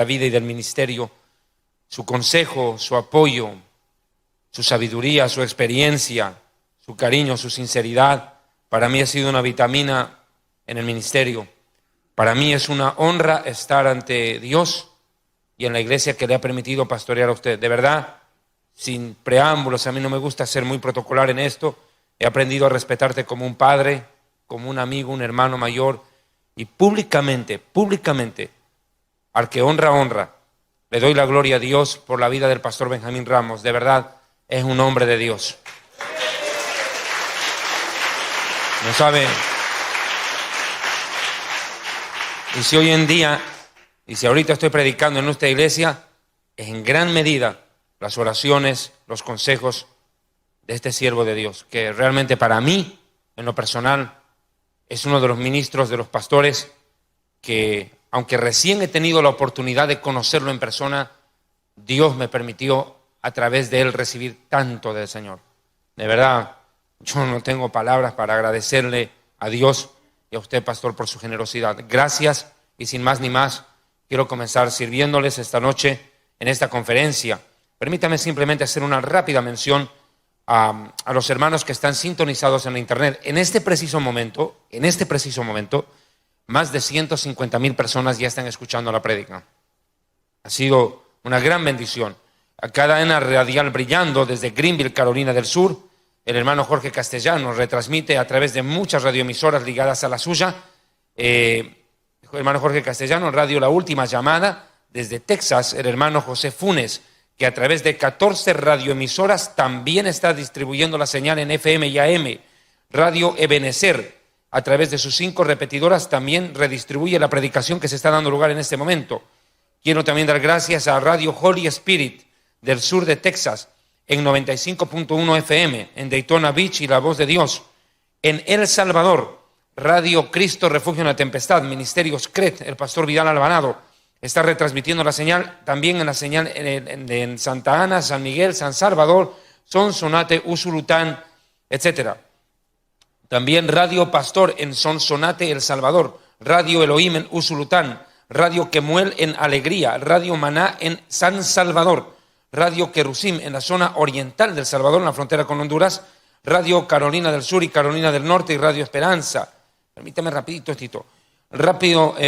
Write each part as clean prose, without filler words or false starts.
la vida y del ministerio, su consejo, su apoyo, su sabiduría, su experiencia, su cariño, su sinceridad. Para mí ha sido una vitamina en el ministerio. Para mí es una honra estar ante Dios y en la iglesia que le ha permitido pastorear a usted. De verdad, sin preámbulos, a mí no me gusta ser muy protocolar en esto. He aprendido a respetarte como un padre, como un amigo, un hermano mayor, y públicamente, al que honra, le doy la gloria a Dios por la vida del pastor Benjamín Ramos. De verdad, es un hombre de Dios. No sabe. Y si hoy en día, y si ahorita estoy predicando en nuestra iglesia, es en gran medida las oraciones, los consejos de este siervo de Dios, que realmente para mí, en lo personal, es uno de los ministros, de los pastores, que aunque recién he tenido la oportunidad de conocerlo en persona, Dios me permitió a través de él recibir tanto del Señor. De verdad, yo no tengo palabras para agradecerle a Dios y a usted, pastor, por su generosidad. Gracias, y sin más ni más, quiero comenzar sirviéndoles esta noche en esta conferencia. Permítame simplemente hacer una rápida mención a los hermanos que están sintonizados en la internet. En este preciso momento, más de 150,000 personas ya están escuchando la prédica. Ha sido una gran bendición. A cadena radial brillando desde Greenville, Carolina del Sur. El hermano Jorge Castellano retransmite a través de muchas radioemisoras ligadas a la suya. Hermano Jorge Castellano, Radio La Última Llamada. Desde Texas, el hermano José Funes, que a través de 14 radioemisoras también está distribuyendo la señal en FM y AM. Radio Ebenecer, a través de sus 5 repetidoras, también redistribuye la predicación que se está dando lugar en este momento. Quiero también dar gracias a Radio Holy Spirit del sur de Texas, en 95.1 FM, en Daytona Beach y La Voz de Dios. En El Salvador, Radio Cristo Refugio en la Tempestad, Ministerios CRET, el pastor Vidal Albanado, está retransmitiendo la señal, también en la señal en Santa Ana, San Miguel, San Salvador, Sonsonate, Usulután, etc. También Radio Pastor en Sonsonate, El Salvador, Radio Elohim en Usulután, Radio Kemuel en Alegría, Radio Maná en San Salvador, Radio Querusim en la zona oriental del Salvador, en la frontera con Honduras, Radio Carolina del Sur y Carolina del Norte y Radio Esperanza. Permítame rapidito, Tito.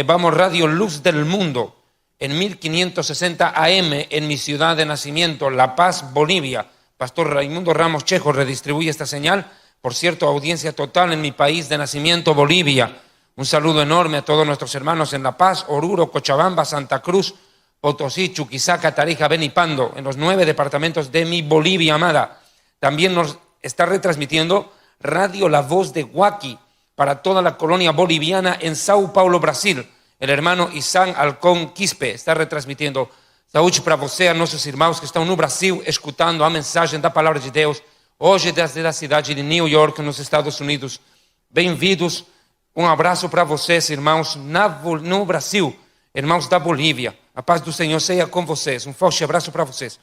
Vamos, Radio Luz del Mundo en 1560 AM en mi ciudad de nacimiento, La Paz, Bolivia. Pastor Raimundo Ramos Chejo redistribuye esta señal. Por cierto, audiencia total en mi país de nacimiento, Bolivia. Un saludo enorme a todos nuestros hermanos en La Paz, Oruro, Cochabamba, Santa Cruz, Potosí, Chuquisaca, Tarija, Benipardo, en los 9 departamentos de mi Bolivia amada. También nos está retransmitiendo Radio La Voz de Huaki para toda la colonia boliviana en Sao Paulo, Brasil. El hermano Isan Alcón Quispe está retransmitiendo. Saúde para você, a nossos irmãos que estão no Brasil, escutando a mensagem da Palavra de Deus, hoje desde a cidade de New York, nos Estados Unidos. Bem-vindos. Um abraço para vocês, irmãos no Brasil, irmãos da Bolívia. A paz do Senhor seja com vocês. Um forte abraço para vocês.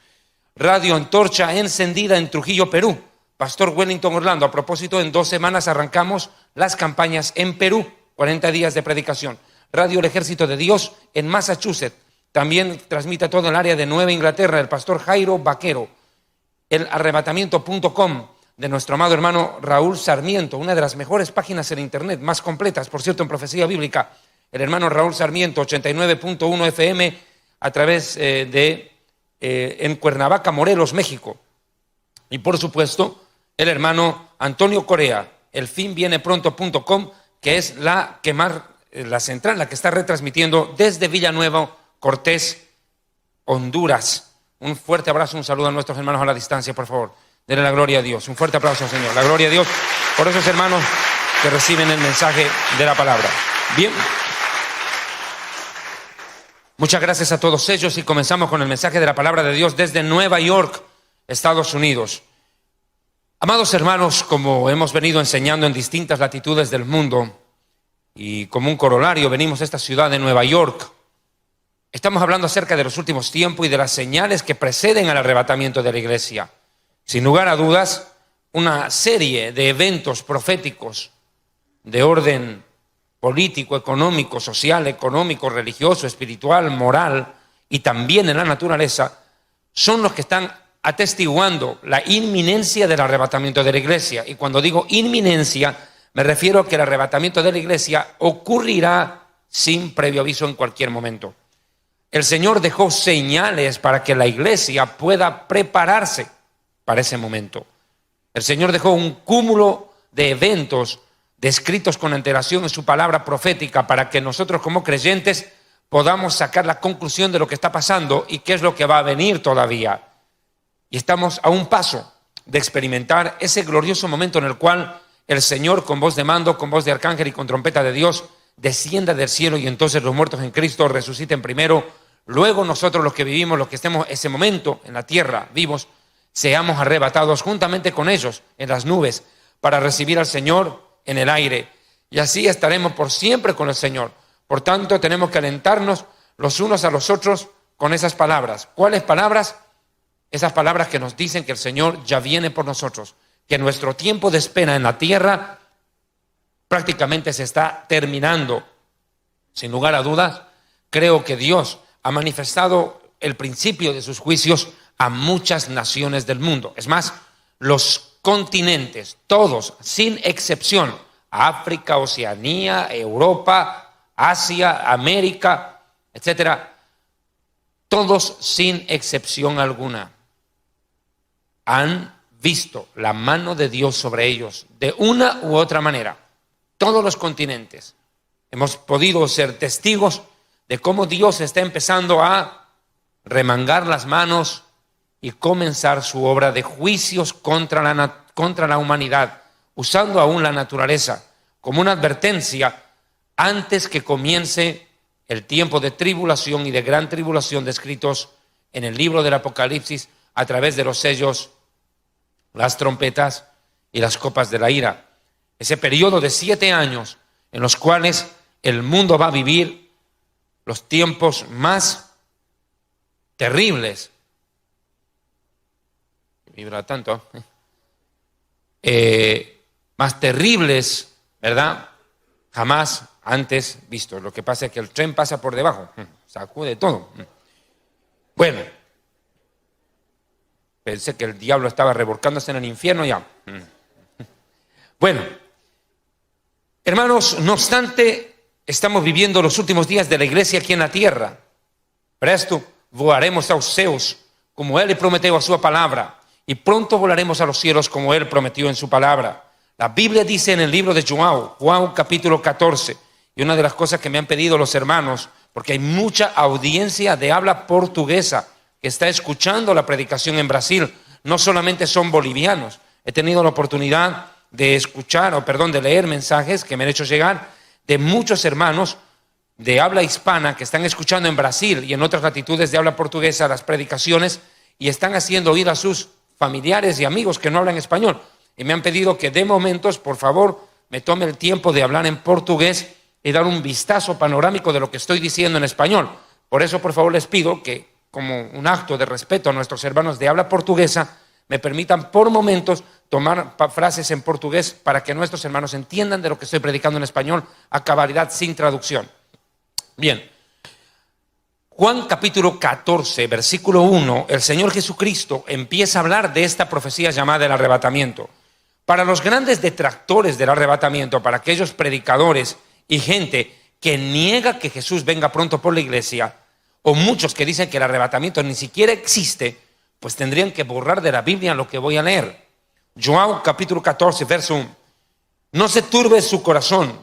Radio Antorcha Encendida en Trujillo, Perú. Pastor Wellington Orlando. A propósito, en 2 semanas arrancamos las campañas en Perú. 40 días de predicación. Radio El Ejército de Dios en Massachusetts. También transmite a todo el área de Nueva Inglaterra el pastor Jairo Vaquero. El arrebatamiento.com de nuestro amado hermano Raúl Sarmiento, una de las mejores páginas en internet, más completas, por cierto, en profecía bíblica. El hermano Raúl Sarmiento, 89.1 FM, a través en Cuernavaca, Morelos, México. Y por supuesto, el hermano Antonio Corea, elfinvienepronto.com, que es la central, la que está retransmitiendo desde Villanueva, Cortés, Honduras. Un fuerte abrazo, un saludo a nuestros hermanos a la distancia, por favor. Denle la gloria a Dios. Un fuerte aplauso al Señor. La gloria a Dios por esos hermanos que reciben el mensaje de la palabra. Bien. Muchas gracias a todos ellos y comenzamos con el mensaje de la palabra de Dios desde Nueva York, Estados Unidos. Amados hermanos, como hemos venido enseñando en distintas latitudes del mundo y como un corolario venimos a esta ciudad de Nueva York, estamos hablando acerca de los últimos tiempos y de las señales que preceden al arrebatamiento de la iglesia. Sin lugar a dudas, una serie de eventos proféticos de orden político, económico, social, económico, religioso, espiritual, moral, y también en la naturaleza, son los que están atestiguando la inminencia del arrebatamiento de la iglesia. Y cuando digo inminencia, me refiero a que el arrebatamiento de la iglesia ocurrirá sin previo aviso en cualquier momento. El Señor dejó señales para que la iglesia pueda prepararse para ese momento. El Señor dejó un cúmulo de eventos descritos con antelación en su palabra profética para que nosotros como creyentes podamos sacar la conclusión de lo que está pasando y qué es lo que va a venir todavía. Y estamos a un paso de experimentar ese glorioso momento en el cual el Señor, con voz de mando, con voz de arcángel y con trompeta de Dios, descienda del cielo, y entonces los muertos en Cristo resuciten primero. Luego nosotros, los que vivimos, los que estemos ese momento en la tierra vivos, seamos arrebatados juntamente con ellos en las nubes para recibir al Señor en el aire. Y así estaremos por siempre con el Señor. Por tanto, tenemos que alentarnos los unos a los otros con esas palabras. ¿Cuáles palabras? Esas palabras que nos dicen que el Señor ya viene por nosotros, que nuestro tiempo de espera en la tierra prácticamente se está terminando. Sin lugar a dudas, creo que Dios ha manifestado el principio de sus juicios a muchas naciones del mundo. Es más, los continentes, todos, sin excepción, África, Oceanía, Europa, Asia, América, etcétera, todos sin excepción alguna han visto la mano de Dios sobre ellos de una u otra manera. Todos los continentes hemos podido ser testigos de cómo Dios está empezando a remangar las manos y comenzar su obra de juicios contra la humanidad, usando aún la naturaleza como una advertencia antes que comience el tiempo de tribulación y de gran tribulación descritos en el libro del Apocalipsis a través de los sellos, las trompetas y las copas de la ira. Ese periodo de 7 años en los cuales el mundo va a vivir los tiempos más terribles. Vibra tanto. Más terribles, ¿verdad? Jamás antes visto. Lo que pasa es que el tren pasa por debajo, sacude todo. Bueno, pensé que el diablo estaba revolcándose en el infierno ya. Bueno, hermanos, no obstante, estamos viviendo los últimos días de la iglesia aquí en la tierra. Presto volaremos aos céus, como Él le prometió a su palabra, y pronto volaremos a los cielos como Él prometió en su palabra. La Biblia dice en el libro de Juan capítulo 14, y una de las cosas que me han pedido los hermanos, porque hay mucha audiencia de habla portuguesa que está escuchando la predicación en Brasil, no solamente son bolivianos. He tenido la oportunidad de de leer mensajes que me han hecho llegar de muchos hermanos de habla hispana que están escuchando en Brasil y en otras latitudes de habla portuguesa las predicaciones y están haciendo oír a sus familiares y amigos que no hablan español. Y me han pedido que de momentos, por favor, me tome el tiempo de hablar en portugués y dar un vistazo panorámico de lo que estoy diciendo en español. Por eso, por favor, les pido que, como un acto de respeto a nuestros hermanos de habla portuguesa, me permitan por momentos tomar frases en portugués para que nuestros hermanos entiendan de lo que estoy predicando en español a cabalidad sin traducción. Bien, Juan capítulo 14, versículo 1, el Señor Jesucristo empieza a hablar de esta profecía llamada el arrebatamiento. Para los grandes detractores del arrebatamiento, para aquellos predicadores y gente que niega que Jesús venga pronto por la iglesia, o muchos que dicen que el arrebatamiento ni siquiera existe, pues tendrían que borrar de la Biblia lo que voy a leer. Juan capítulo 14, verso 1. No se turbe su corazón,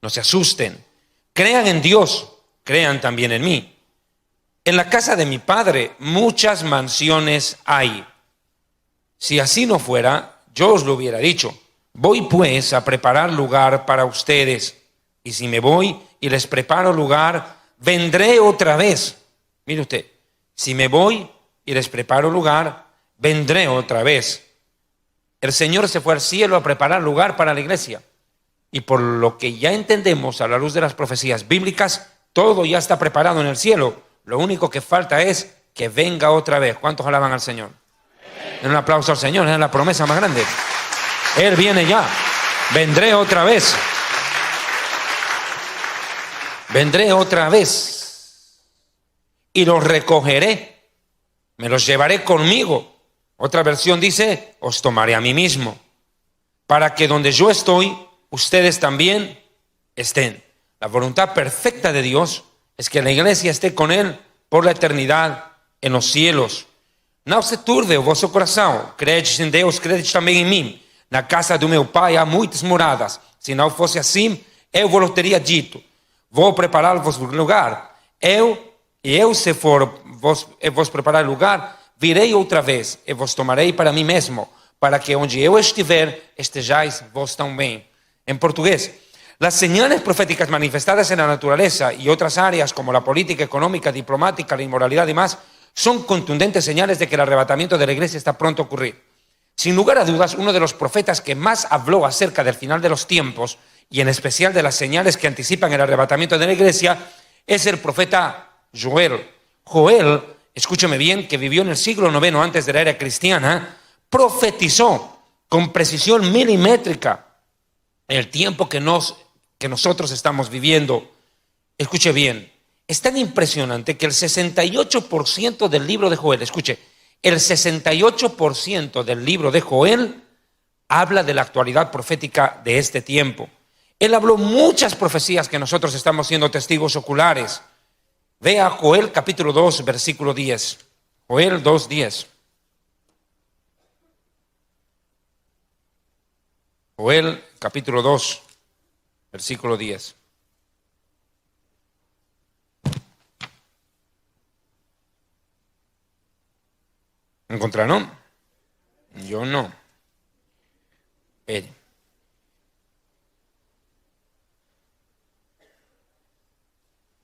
no se asusten, crean en Dios, crean también en mí. En la casa de mi Padre muchas mansiones hay. Si así no fuera, yo os lo hubiera dicho. Voy pues a preparar lugar para ustedes. Y si me voy y les preparo lugar, vendré otra vez. Mire usted, si me voy y les preparo lugar, vendré otra vez. El Señor se fue al cielo a preparar lugar para la iglesia. Y por lo que ya entendemos a la luz de las profecías bíblicas, todo ya está preparado en el cielo. Lo único que falta es que venga otra vez. ¿Cuántos alaban al Señor? Den un aplauso al Señor, es la promesa más grande. Él viene ya. Vendré otra vez. Vendré otra vez. y los recogeré, me los llevaré conmigo. Otra versión dice, os tomaré a mí mismo, para que donde yo estoy, ustedes también estén. La voluntad perfecta de Dios es que la iglesia esté con Él por la eternidad en los cielos. Não se turbe o vosso coração, credes em Deus, credes também em mim. Na casa do meu pai há muitas moradas. Se não fosse assim, eu vos teria dito, vou preparar-vos lugar. Se for vos preparar lugar, virei outra vez e vos tomarei para mim mesmo, para que onde eu estiver, estejais vos também. En portugués, las señales proféticas manifestadas en la naturaleza y otras áreas como la política, económica, diplomática, la inmoralidad y más, son contundentes señales de que el arrebatamiento de la iglesia está pronto a ocurrir. Sin lugar a dudas, uno de los profetas que más habló acerca del final de los tiempos y en especial de las señales que anticipan el arrebatamiento de la iglesia es el profeta Joel. Joel, escúcheme bien, que vivió en el siglo IX antes de la era cristiana, profetizó con precisión milimétrica el tiempo que nosotros estamos viviendo. Escuche bien. Es tan impresionante que el 68% del libro de Joel, escuche, el 68% del libro de Joel habla de la actualidad profética de este tiempo. Él habló muchas profecías que nosotros estamos siendo testigos oculares. Vea Joel capítulo 2, versículo 10. Joel 2, 10. Joel capítulo 2, versículo 10. ¿Encontraron? Yo no.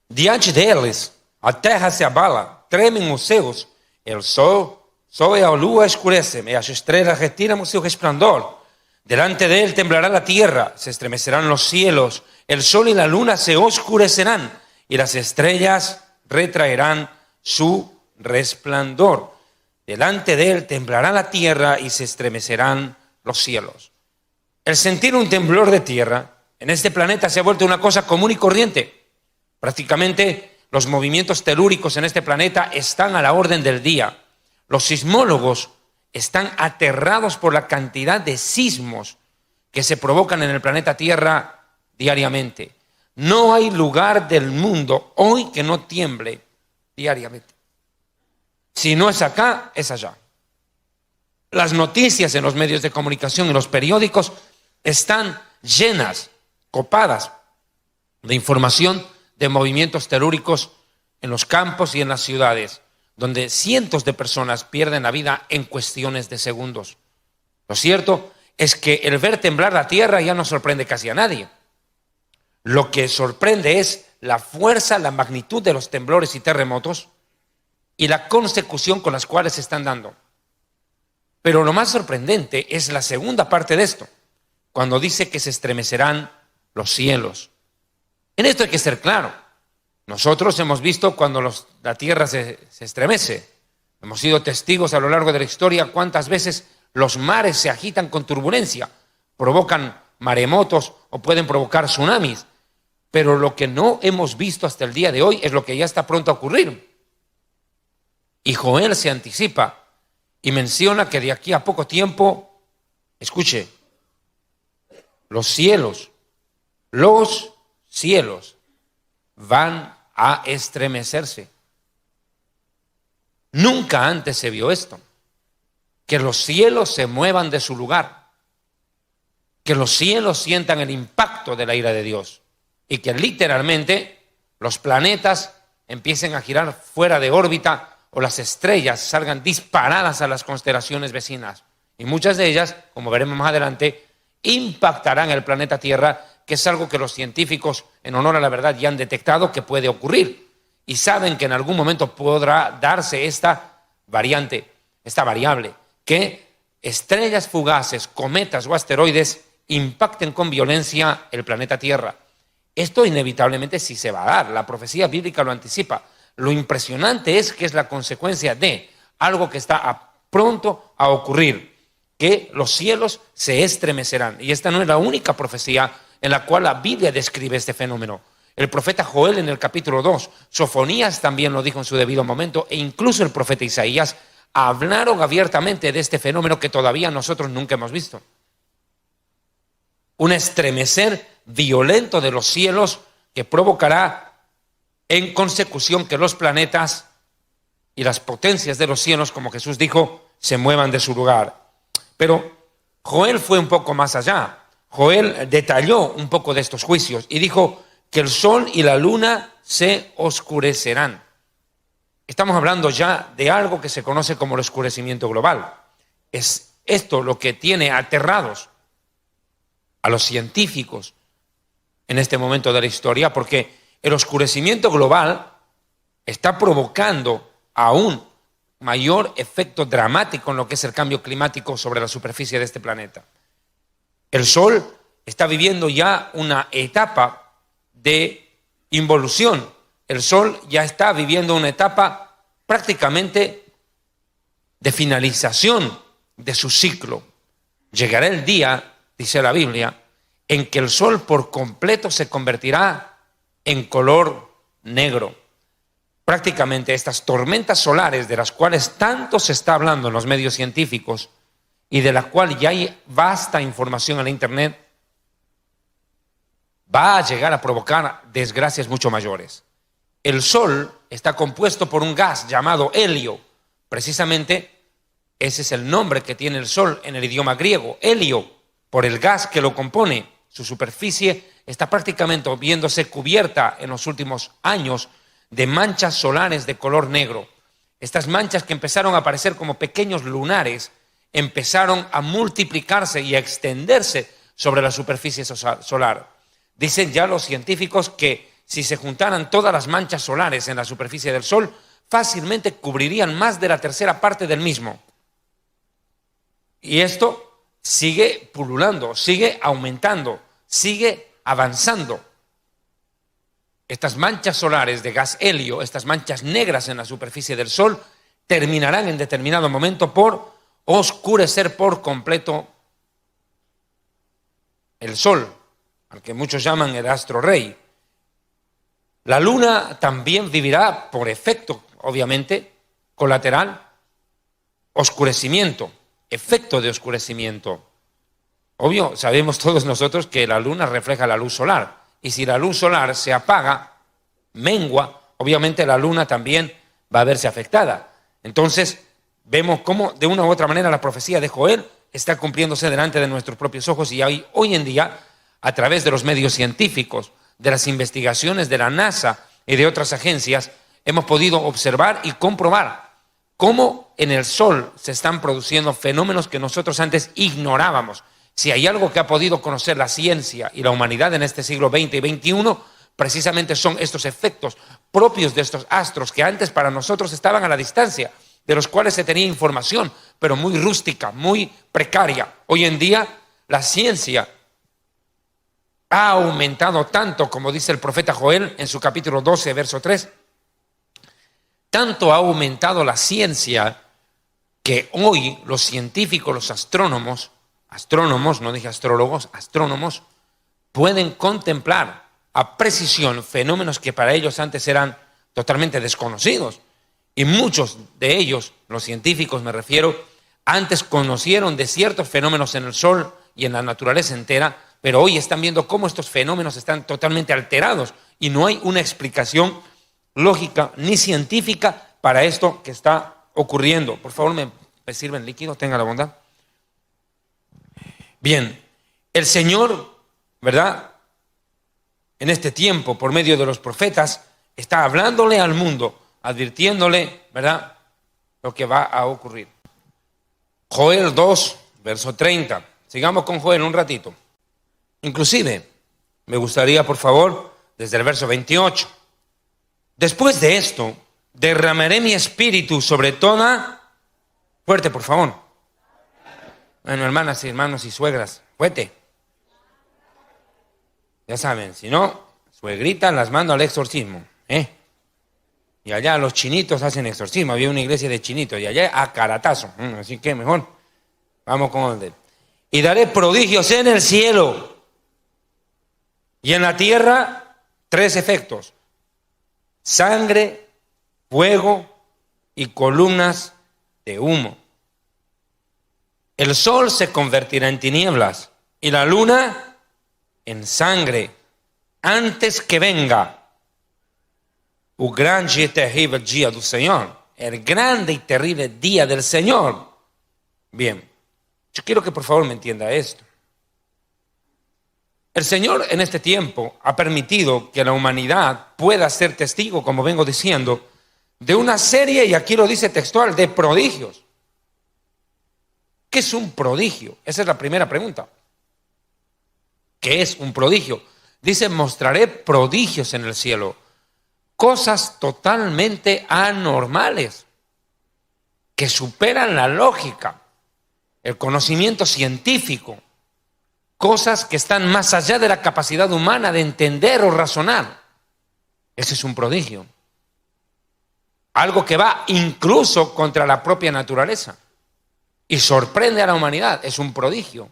Diante deles, a terra se abala, tremem os céus, o sol e a lua escurecem, e as estrelas retiram o seu resplandor. Delante de él temblará la tierra, se estremecerán los cielos, el sol y la luna se oscurecerán, y las estrellas retraerán su resplandor. Delante de él temblará la tierra y se estremecerán los cielos. El sentir un temblor de tierra en este planeta se ha vuelto una cosa común y corriente. Prácticamente los movimientos telúricos en este planeta están a la orden del día. Los sismólogos están aterrados por la cantidad de sismos que se provocan en el planeta Tierra diariamente. No hay lugar del mundo hoy que no tiemble diariamente. Si no es acá, es allá. Las noticias en los medios de comunicación y los periódicos están llenas, copadas de información de movimientos telúricos en los campos y en las ciudades, donde cientos de personas pierden la vida en cuestiones de segundos. Lo cierto es que el ver temblar la tierra ya no sorprende casi a nadie. Lo que sorprende es la fuerza, la magnitud de los temblores y terremotos y la consecución con las cuales se están dando. Pero lo más sorprendente es la segunda parte de esto, cuando dice que se estremecerán los cielos. En esto hay que ser claro. Nosotros hemos visto cuando la tierra se estremece. Hemos sido testigos a lo largo de la historia cuántas veces los mares se agitan con turbulencia, provocan maremotos o pueden provocar tsunamis. Pero lo que no hemos visto hasta el día de hoy es lo que ya está pronto a ocurrir. Y Joel se anticipa y menciona que de aquí a poco tiempo, escuche, los cielos van a estremecerse. Nunca antes se vio esto, que los cielos se muevan de su lugar, que los cielos sientan el impacto de la ira de Dios y que literalmente los planetas empiecen a girar fuera de órbita o las estrellas salgan disparadas a las constelaciones vecinas. Y muchas de ellas, como veremos más adelante, impactarán el planeta Tierra, que es algo que los científicos, en honor a la verdad, ya han detectado que puede ocurrir. Y saben que en algún momento podrá darse esta variable, que estrellas fugaces, cometas o asteroides impacten con violencia el planeta Tierra. Esto inevitablemente sí se va a dar, la profecía bíblica lo anticipa. Lo impresionante es que es la consecuencia de algo que está pronto a ocurrir, que los cielos se estremecerán. Y esta no es la única profecía en la cual la Biblia describe este fenómeno. el profeta Joel en el capítulo 2, Sofonías también lo dijo en su debido momento, e incluso el profeta Isaías hablaron abiertamente de este fenómeno que todavía nosotros nunca hemos visto. Un estremecer violento de los cielos que provocará en consecución que los planetas y las potencias de los cielos, como Jesús dijo, se muevan de su lugar. Pero Joel fue un poco más allá. Joel detalló un poco de estos juicios y dijo que el sol y la luna se oscurecerán. Estamos hablando ya de algo que se conoce como el oscurecimiento global. Es esto lo que tiene aterrados a los científicos en este momento de la historia, porque el oscurecimiento global está provocando aún mayor efecto dramático en lo que es el cambio climático sobre la superficie de este planeta. El Sol está viviendo ya una etapa de involución. El Sol ya está viviendo una etapa prácticamente de finalización de su ciclo. Llegará el día, dice la Biblia, en que el Sol por completo se convertirá en color negro. Prácticamente estas tormentas solares de las cuales tanto se está hablando en los medios científicos y de las cuales ya hay vasta información en la internet, va a llegar a provocar desgracias mucho mayores. El Sol está compuesto por un gas llamado helio. Precisamente ese es el nombre que tiene el Sol en el idioma griego, helio, por el gas que lo compone. Su superficie está prácticamente viéndose cubierta en los últimos años de manchas solares de color negro. Estas manchas que empezaron a aparecer como pequeños lunares empezaron a multiplicarse y a extenderse sobre la superficie solar. Dicen ya los científicos que si se juntaran todas las manchas solares en la superficie del Sol, fácilmente cubrirían más de la tercera parte del mismo. Y esto sigue pululando, sigue aumentando, sigue avanzando. Estas manchas solares de gas helio, estas manchas negras en la superficie del Sol, terminarán en determinado momento por oscurecer por completo el Sol, al que muchos llaman el astro rey. La Luna también vivirá por efecto, obviamente, colateral, oscurecimiento, efecto de oscurecimiento. Obvio, sabemos todos nosotros que la Luna refleja la luz solar. Y si la luz solar se apaga, mengua, obviamente la luna también va a verse afectada. Entonces, vemos cómo de una u otra manera la profecía de Joel está cumpliéndose delante de nuestros propios ojos y hoy en día, a través de los medios científicos, de las investigaciones de la NASA y de otras agencias, hemos podido observar y comprobar cómo en el Sol se están produciendo fenómenos que nosotros antes ignorábamos. Si hay algo que ha podido conocer la ciencia y la humanidad en este siglo XX y XXI, precisamente son estos efectos propios de estos astros que antes para nosotros estaban a la distancia, de los cuales se tenía información, pero muy rústica, muy precaria. Hoy en día la ciencia ha aumentado tanto, como dice el profeta Joel en su capítulo 12, verso 3, tanto ha aumentado la ciencia que hoy los científicos, los astrónomos, no dije astrólogos, astrónomos, pueden contemplar a precisión fenómenos que para ellos antes eran totalmente desconocidos. Y muchos de ellos, los científicos me refiero, antes conocieron de ciertos fenómenos en el Sol y en la naturaleza entera, pero hoy están viendo cómo estos fenómenos están totalmente alterados y no hay una explicación lógica ni científica para esto que está ocurriendo. Por favor, me sirven líquido, tenga la bondad. Bien, el Señor, ¿verdad?, en este tiempo, por medio de los profetas, está hablándole al mundo, advirtiéndole, ¿verdad?, lo que va a ocurrir. Joel 2, verso 30. Sigamos con Joel un ratito. Inclusive, me gustaría, por favor, desde el verso 28. Después de esto, derramaré mi espíritu sobre toda... Fuerte, por favor. Bueno, hermanas y hermanos y suegras, fuerte. Ya saben, si no, suegritas las mando al exorcismo, Y allá los chinitos hacen exorcismo. Había una iglesia de chinitos y allá a caratazo. Así que mejor, vamos con el... Y daré prodigios en el cielo y en la tierra, 3 efectos: sangre, fuego y columnas de humo. El sol se convertirá en tinieblas y la luna en sangre antes que venga o grande e terrível dia do Señor, el grande y terrible día del Señor. Bien, yo quiero que por favor me entienda esto. El Señor en este tiempo ha permitido que la humanidad pueda ser testigo, como vengo diciendo, de una serie, y aquí lo dice textual, de prodigios. ¿Qué es un prodigio? Esa es la primera pregunta. ¿Qué es un prodigio? Dice, mostraré prodigios en el cielo, cosas totalmente anormales, que superan la lógica, el conocimiento científico, cosas que están más allá de la capacidad humana de entender o razonar. Ese es un prodigio. Algo que va incluso contra la propia naturaleza y sorprende a la humanidad. Es un prodigio.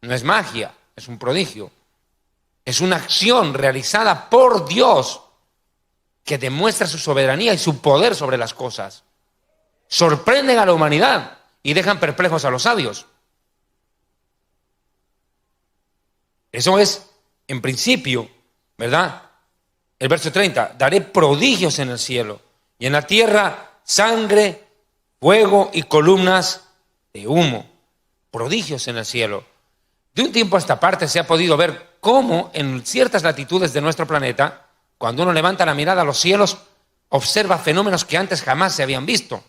No es magia, es un prodigio. Es una acción realizada por Dios que demuestra su soberanía y su poder sobre las cosas. Sorprenden a la humanidad y dejan perplejos a los sabios. Eso es, en principio, ¿verdad? El verso 30, daré prodigios en el cielo y en la tierra sangre, fuego y columnas de humo. Prodigios en el cielo. De un tiempo a esta parte se ha podido ver cómo en ciertas latitudes de nuestro planeta, cuando uno levanta la mirada a los cielos, observa fenómenos que antes jamás se habían visto.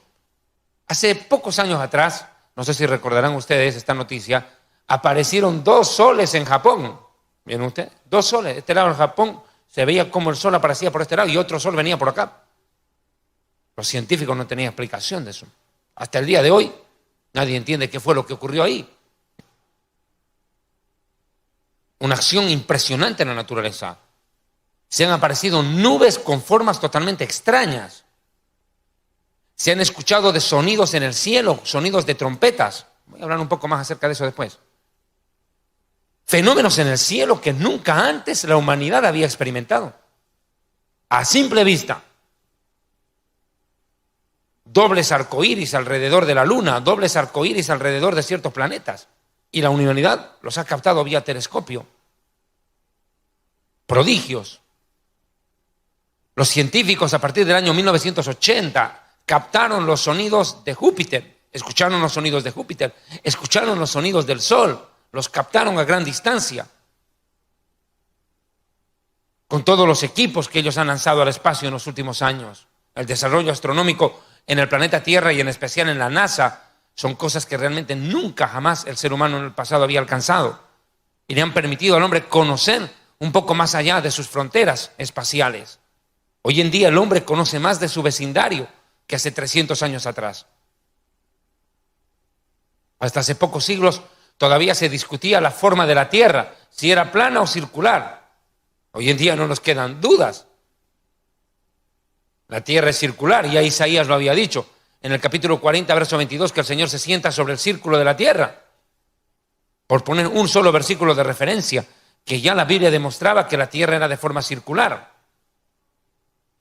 Hace pocos años atrás, no sé si recordarán ustedes esta noticia, aparecieron 2 soles en Japón. ¿Vieron ustedes? 2 soles. Este lado del Japón se veía como el sol aparecía por este lado y otro sol venía por acá. Los científicos no tenían explicación de eso. Hasta el día de hoy, nadie entiende qué fue lo que ocurrió ahí. Una acción impresionante en la naturaleza. Se han aparecido nubes con formas totalmente extrañas. Se han escuchado de sonidos en el cielo, sonidos de trompetas. Voy a hablar un poco más acerca de eso después. Fenómenos en el cielo que nunca antes la humanidad había experimentado. A simple vista. Dobles arcoíris alrededor de la luna, dobles arcoíris alrededor de ciertos planetas. Y la humanidad los ha captado vía telescopio. Prodigios. Los científicos a partir del año 1980 captaron los sonidos de Júpiter, escucharon los sonidos de Júpiter, escucharon los sonidos del Sol, los captaron a gran distancia. Con todos los equipos que ellos han lanzado al espacio en los últimos años, el desarrollo astronómico en el planeta Tierra y en especial en la NASA, son cosas que realmente nunca jamás el ser humano en el pasado había alcanzado y le han permitido al hombre conocer un poco más allá de sus fronteras espaciales. Hoy en día el hombre conoce más de su vecindario que hace 300 años atrás. Hasta hace pocos siglos todavía se discutía la forma de la Tierra, si era plana o circular. Hoy en día no nos quedan dudas. La Tierra es circular, ya Isaías lo había dicho en el capítulo 40, verso 22, que el Señor se sienta sobre el círculo de la Tierra. Por poner un solo versículo de referencia, que ya la Biblia demostraba que la Tierra era de forma circular.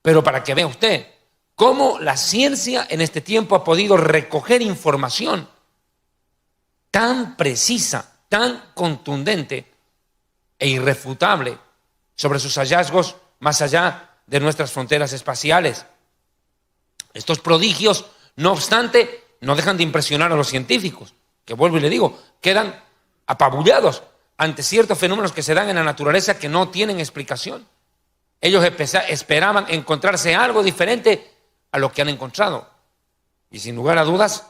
Pero para que vea usted cómo la ciencia en este tiempo ha podido recoger información tan precisa, tan contundente e irrefutable sobre sus hallazgos más allá de nuestras fronteras espaciales. Estos prodigios, no obstante, no dejan de impresionar a los científicos, que vuelvo y le digo, quedan apabullados ante ciertos fenómenos que se dan en la naturaleza que no tienen explicación. Ellos esperaban encontrarse algo diferente a lo que han encontrado. Y sin lugar a dudas,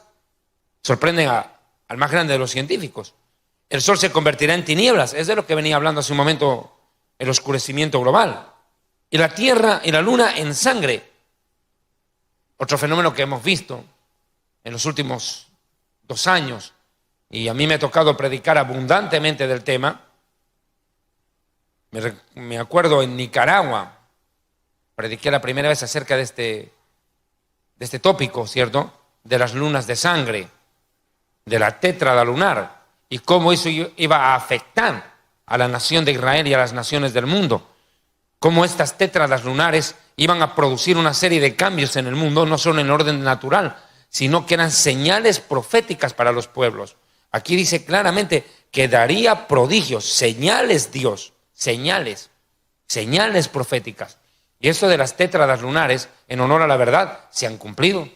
sorprenden al más grande de los científicos. El sol se convertirá en tinieblas. Es de lo que venía hablando hace un momento, el oscurecimiento global. Y la tierra y la luna en sangre. Otro fenómeno que hemos visto en los últimos 2 años, y a mí me ha tocado predicar abundantemente del tema. Me acuerdo en Nicaragua, prediqué la primera vez acerca de este tópico, ¿cierto? De las lunas de sangre, de la tétrada lunar, y cómo eso iba a afectar a la nación de Israel y a las naciones del mundo. cómo estas tétradas lunares iban a producir una serie de cambios en el mundo, no solo en el orden natural, sino que eran señales proféticas para los pueblos. Aquí dice claramente que daría prodigios, señales Dios, señales proféticas. Y esto de las tétradas lunares, en honor a la verdad, se han cumplido.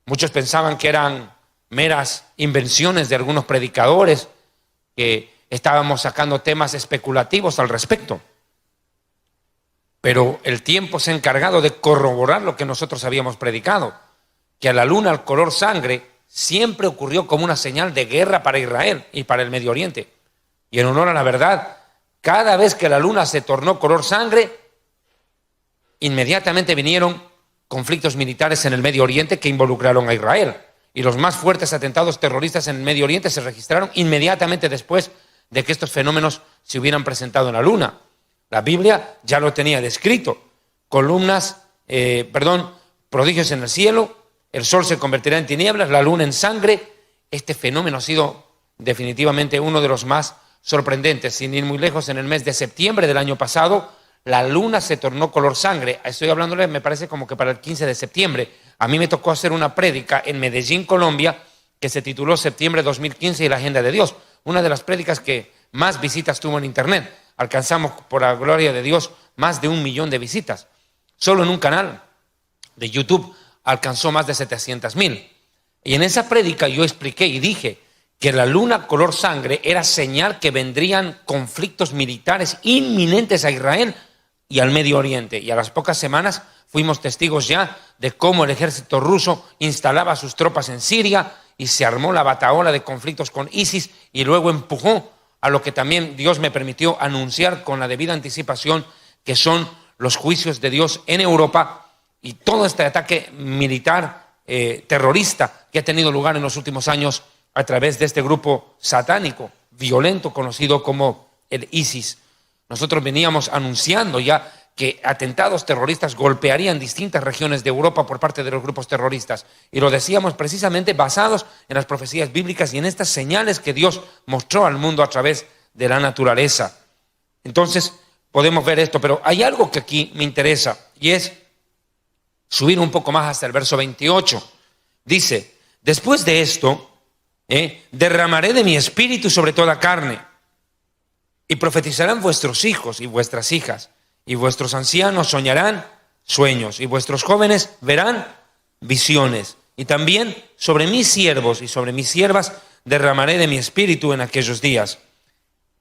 Muchos pensaban que eran meras invenciones de algunos predicadores, que estábamos sacando temas especulativos al respecto. Pero el tiempo se ha encargado de corroborar lo que nosotros habíamos predicado, que a la luna al color sangre siempre ocurrió como una señal de guerra para Israel y para el Medio Oriente. Y en honor a la verdad, cada vez que la luna se tornó color sangre, inmediatamente vinieron conflictos militares en el Medio Oriente que involucraron a Israel. Y los más fuertes atentados terroristas en el Medio Oriente se registraron inmediatamente después de que estos fenómenos se hubieran presentado en la luna. La Biblia ya lo tenía descrito. Prodigios en el cielo, el sol se convertirá en tinieblas, la luna en sangre. Este fenómeno ha sido definitivamente uno de los más sorprendentes. Sin ir muy lejos, en el mes de septiembre del año pasado, la luna se tornó color sangre. Estoy hablándole, me parece como que para el 15 de septiembre. A mí me tocó hacer una prédica en Medellín, Colombia, que se tituló Septiembre 2015 y la Agenda de Dios. Una de las prédicas que más visitas tuvo en internet. Alcanzamos, por la gloria de Dios, más de 1 millón de visitas. Solo en un canal de YouTube alcanzó más de 700,000. Y en esa prédica yo expliqué y dije que la luna color sangre era señal que vendrían conflictos militares inminentes a Israel y al Medio Oriente. Y a las pocas semanas fuimos testigos ya de cómo el ejército ruso instalaba sus tropas en Siria y se armó la batahola de conflictos con ISIS y luego empujó a lo que también Dios me permitió anunciar con la debida anticipación, que son los juicios de Dios en Europa y todo este ataque militar terrorista que ha tenido lugar en los últimos años a través de este grupo satánico, violento, conocido como el ISIS. Nosotros veníamos anunciando ya que atentados terroristas golpearían distintas regiones de Europa por parte de los grupos terroristas. Y lo decíamos precisamente basados en las profecías bíblicas y en estas señales que Dios mostró al mundo a través de la naturaleza. Entonces podemos ver esto, pero hay algo que aquí me interesa y es subir un poco más hasta el verso 28. Dice, después de esto, derramaré de mi espíritu sobre toda carne y profetizarán vuestros hijos y vuestras hijas. Y vuestros ancianos soñarán sueños, y vuestros jóvenes verán visiones. Y también sobre mis siervos y sobre mis siervas derramaré de mi espíritu en aquellos días.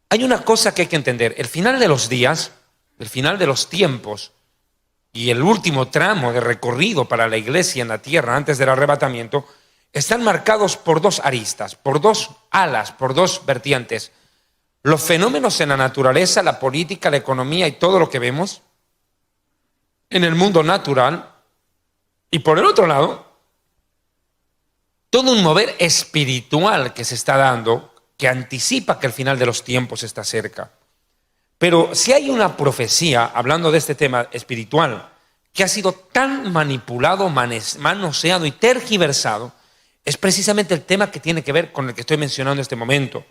Hay una cosa que hay que entender. El final de los días, el final de los tiempos y el último tramo de recorrido para la iglesia en la tierra antes del arrebatamiento están marcados por 2 aristas, por 2 alas, por 2 vertientes. Los fenómenos en la naturaleza, la política, la economía y todo lo que vemos en el mundo natural. Y por el otro lado, todo un mover espiritual que se está dando, que anticipa que el final de los tiempos está cerca. Pero si hay una profecía, hablando de este tema espiritual, que ha sido tan manipulado, manoseado y tergiversado, es precisamente el tema que tiene que ver con el que estoy mencionando en este momento.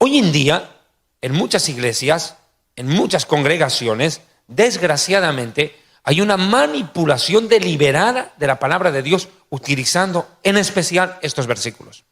Hoy en día, en muchas iglesias, en muchas congregaciones, desgraciadamente, hay una manipulación deliberada de la palabra de Dios, utilizando en especial estos versículos.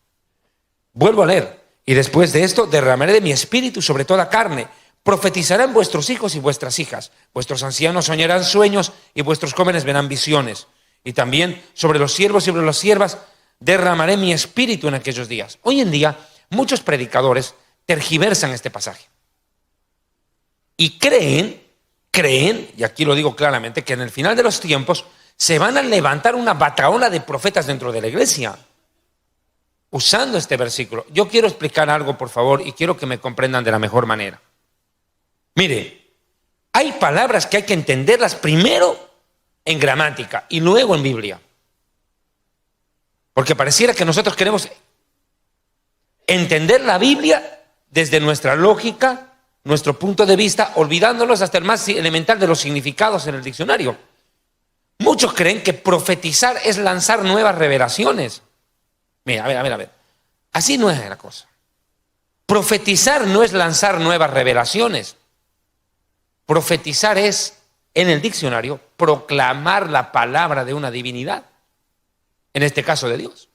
Vuelvo a leer. Y después de esto, derramaré de mi espíritu sobre toda carne. Profetizarán vuestros hijos y vuestras hijas. Vuestros ancianos soñarán sueños y vuestros jóvenes verán visiones. Y también sobre los siervos y sobre las siervas derramaré mi espíritu en aquellos días. Hoy en día, muchos predicadores tergiversan este pasaje y creen, y aquí lo digo claramente, que en el final de los tiempos se van a levantar una batahola de profetas dentro de la iglesia usando este versículo. Yo quiero explicar algo, por favor, y quiero que me comprendan de la mejor manera. Mire, hay palabras que hay que entenderlas primero en gramática y luego en Biblia, porque pareciera que nosotros queremos entender la Biblia desde nuestra lógica, nuestro punto de vista, olvidándonos hasta el más elemental de los significados en el diccionario. Muchos creen que profetizar es lanzar nuevas revelaciones. Mira, a ver. Así no es la cosa. Profetizar no es lanzar nuevas revelaciones. Profetizar es, en el diccionario, proclamar la palabra de una divinidad, en este caso de Dios.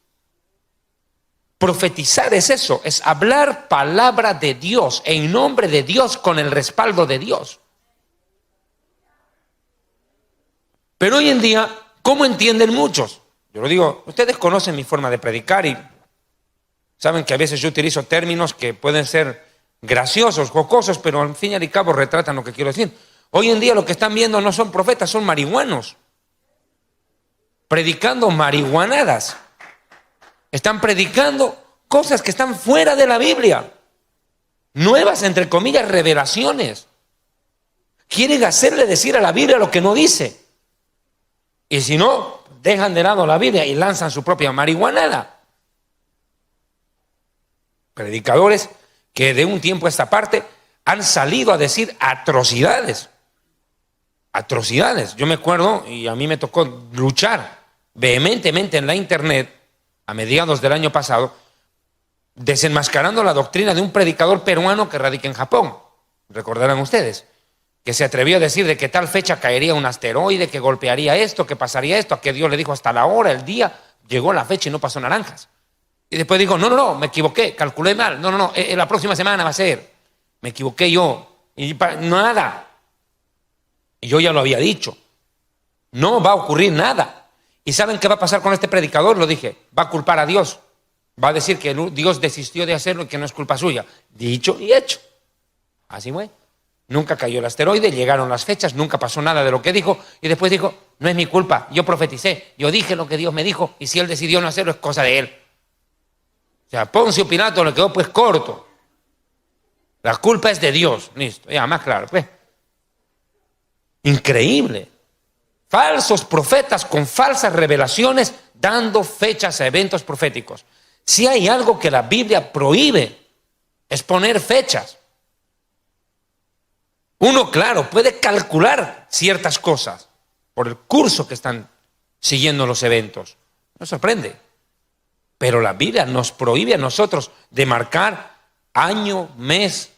Profetizar es eso, es hablar palabra de Dios, en nombre de Dios, con el respaldo de Dios. Pero hoy en día, ¿cómo entienden muchos? Yo lo digo, ustedes conocen mi forma de predicar y saben que a veces yo utilizo términos que pueden ser graciosos, jocosos, pero al fin y al cabo retratan lo que quiero decir. Hoy en día lo que están viendo no son profetas, son marihuanos, predicando marihuanadas. Están predicando cosas que están fuera de la Biblia, nuevas, entre comillas, revelaciones. Quieren hacerle decir a la Biblia lo que no dice. Y si no, dejan de lado la Biblia y lanzan su propia marihuanada. Predicadores que de un tiempo a esta parte han salido a decir atrocidades. Atrocidades. Yo me acuerdo, y a mí me tocó luchar vehementemente en la internet a mediados del año pasado, desenmascarando la doctrina de un predicador peruano que radica en Japón. Recordarán ustedes, que se atrevió a decir de que tal fecha caería un asteroide, que golpearía esto, que pasaría esto, a que Dios le dijo hasta la hora, el día, llegó la fecha y no pasó naranjas. Y después dijo, no, me equivoqué, calculé mal, no, la próxima semana va a ser. Me equivoqué yo, y nada. Y yo ya lo había dicho, no va a ocurrir nada. ¿Y saben qué va a pasar con este predicador? Lo dije, va a culpar a Dios. Va a decir que Dios desistió de hacerlo y que no es culpa suya. Dicho y hecho. Así fue. Nunca cayó el asteroide, llegaron las fechas, nunca pasó nada de lo que dijo. Y después dijo, no es mi culpa, yo profeticé, yo dije lo que Dios me dijo y si Él decidió no hacerlo es cosa de Él. O sea, Poncio Pilato le quedó pues corto. La culpa es de Dios. Listo, ya más claro. Pues. Increíble. Falsos profetas con falsas revelaciones dando fechas a eventos proféticos. Si hay algo que la Biblia prohíbe, es poner fechas. Uno, claro, puede calcular ciertas cosas por el curso que están siguiendo los eventos. No sorprende. Pero la Biblia nos prohíbe a nosotros de marcar año, mes,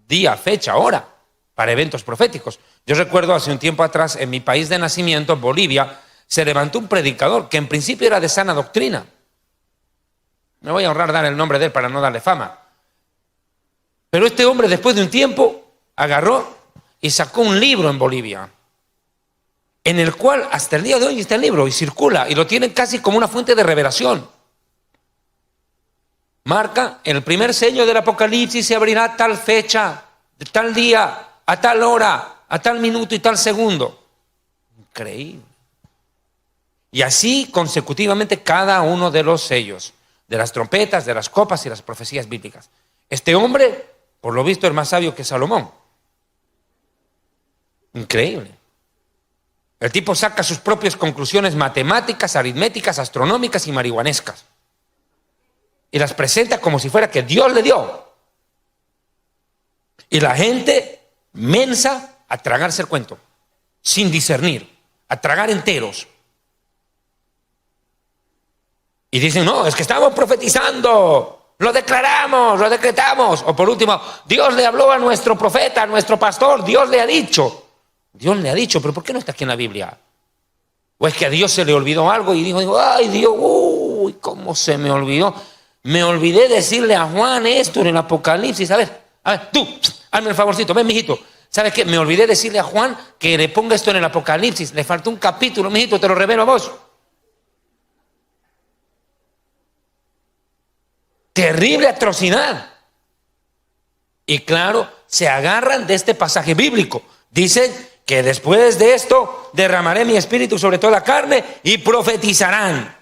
día, fecha, hora para eventos proféticos. Yo recuerdo hace un tiempo atrás, en mi país de nacimiento, Bolivia, se levantó un predicador que en principio era de sana doctrina. Me voy a ahorrar dar el nombre de él para no darle fama. Pero este hombre, después de un tiempo, agarró y sacó un libro en Bolivia, en el cual hasta el día de hoy está el libro y circula y lo tienen casi como una fuente de revelación. Marca, el primer sello del Apocalipsis se abrirá tal fecha, de tal día, a tal hora, a tal minuto y tal segundo. Increíble. Y así consecutivamente cada uno de los sellos, de las trompetas, de las copas y las profecías bíblicas. Este hombre, por lo visto, es más sabio que Salomón. Increíble. El tipo saca sus propias conclusiones matemáticas, aritméticas, astronómicas y marihuanescas. Y las presenta como si fuera que Dios le dio. Y la gente mensa a tragarse el cuento, sin discernir, a tragar enteros. Y dicen, no, es que estamos profetizando, lo declaramos, lo decretamos. O por último, Dios le habló a nuestro profeta, a nuestro pastor, Dios le ha dicho. Dios le ha dicho, pero ¿por qué no está aquí en la Biblia? ¿O es que a Dios se le olvidó algo y dijo, ay Dios, uy, cómo se me olvidó? Me olvidé decirle a Juan esto en el Apocalipsis. A ver, tú, hazme el favorcito, ven, mijito. ¿Sabes qué? Me olvidé decirle a Juan que le ponga esto en el Apocalipsis. Le faltó un capítulo, mijito, te lo revelo a vos. Terrible atrocidad. Y claro, se agarran de este pasaje bíblico. Dicen que después de esto derramaré mi espíritu sobre toda la carne y profetizarán.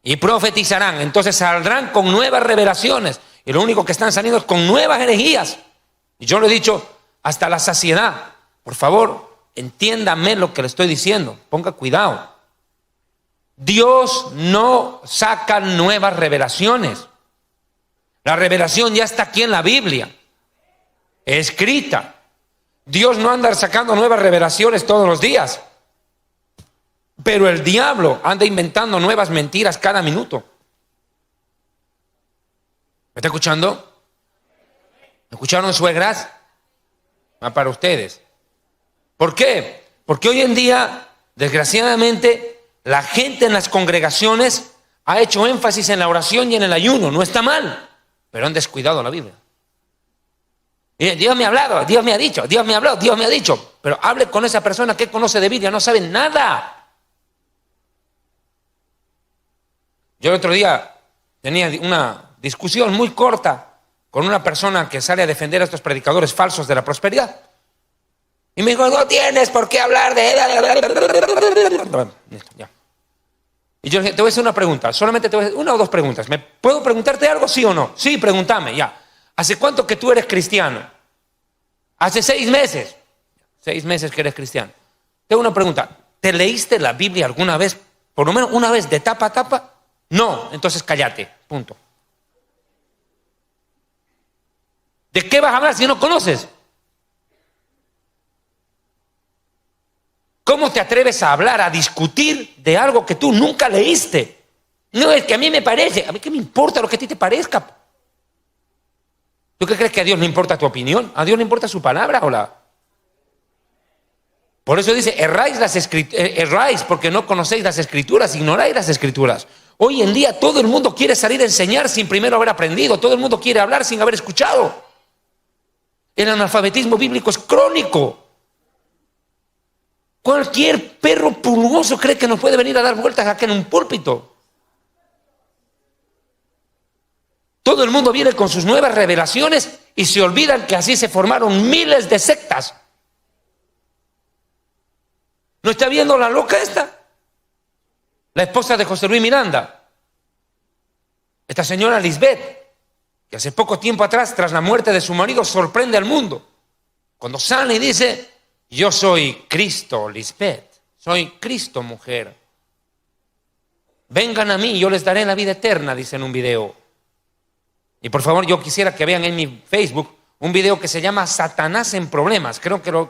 Y profetizarán. Entonces saldrán con nuevas revelaciones. Y lo único que están saliendo es con nuevas herejías. Y yo lo he dicho hasta la saciedad. Por favor, entiéndame lo que le estoy diciendo. Ponga cuidado. Dios no saca nuevas revelaciones. La revelación ya está aquí en la Biblia, escrita. Dios no anda sacando nuevas revelaciones todos los días. Pero el diablo anda inventando nuevas mentiras cada minuto. ¿Me está escuchando? ¿Me escucharon, suegras? más para ustedes. ¿Por qué? Porque hoy en día, desgraciadamente, la gente en las congregaciones ha hecho énfasis en la oración y en el ayuno. No está mal, pero han descuidado la Biblia. Y Dios me ha hablado, Dios me ha dicho, Dios me ha hablado, Dios me ha dicho. Pero hable con esa persona que conoce de Biblia, no sabe nada. Yo el otro día tenía una discusión muy corta con una persona que sale a defender a estos predicadores falsos de la prosperidad. Y me dijo, no tienes por qué hablar de... Ya. Y yo le dije, te voy a hacer una pregunta, solamente te voy a hacer una o dos preguntas. ¿Me puedo preguntarte algo, sí o no? Sí, pregúntame, ya. ¿Hace cuánto que tú eres cristiano? Hace 6 meses. 6 meses que eres cristiano. Tengo una pregunta, ¿te leíste la Biblia alguna vez, por lo menos una vez, de tapa a tapa? No, entonces cállate, punto. ¿De qué vas a hablar si no conoces? ¿Cómo te atreves a hablar, a discutir de algo que tú nunca leíste? No, es que a mí me parece. ¿A mí qué me importa lo que a ti te parezca? ¿Tú qué crees que a Dios le importa tu opinión? ¿A Dios le importa su palabra o la...? Por eso dice, erráis porque no conocéis las escrituras, ignoráis las escrituras. Hoy en día todo el mundo quiere salir a enseñar sin primero haber aprendido. Todo el mundo quiere hablar sin haber escuchado. El analfabetismo bíblico es crónico. Cualquier perro pulgoso cree que nos puede venir a dar vueltas acá en un púlpito. Todo el mundo viene con sus nuevas revelaciones y se olvidan que así se formaron miles de sectas. ¿No está viendo la loca esta? La esposa de José Luis Miranda. Esta señora Lisbeth, que hace poco tiempo atrás, tras la muerte de su marido, sorprende al mundo. Cuando sale y dice, yo soy Cristo, Lisbeth, soy Cristo, mujer. Vengan a mí, yo les daré la vida eterna, dice en un video. Y por favor, yo quisiera que vean en mi Facebook un video que se llama Satanás en Problemas.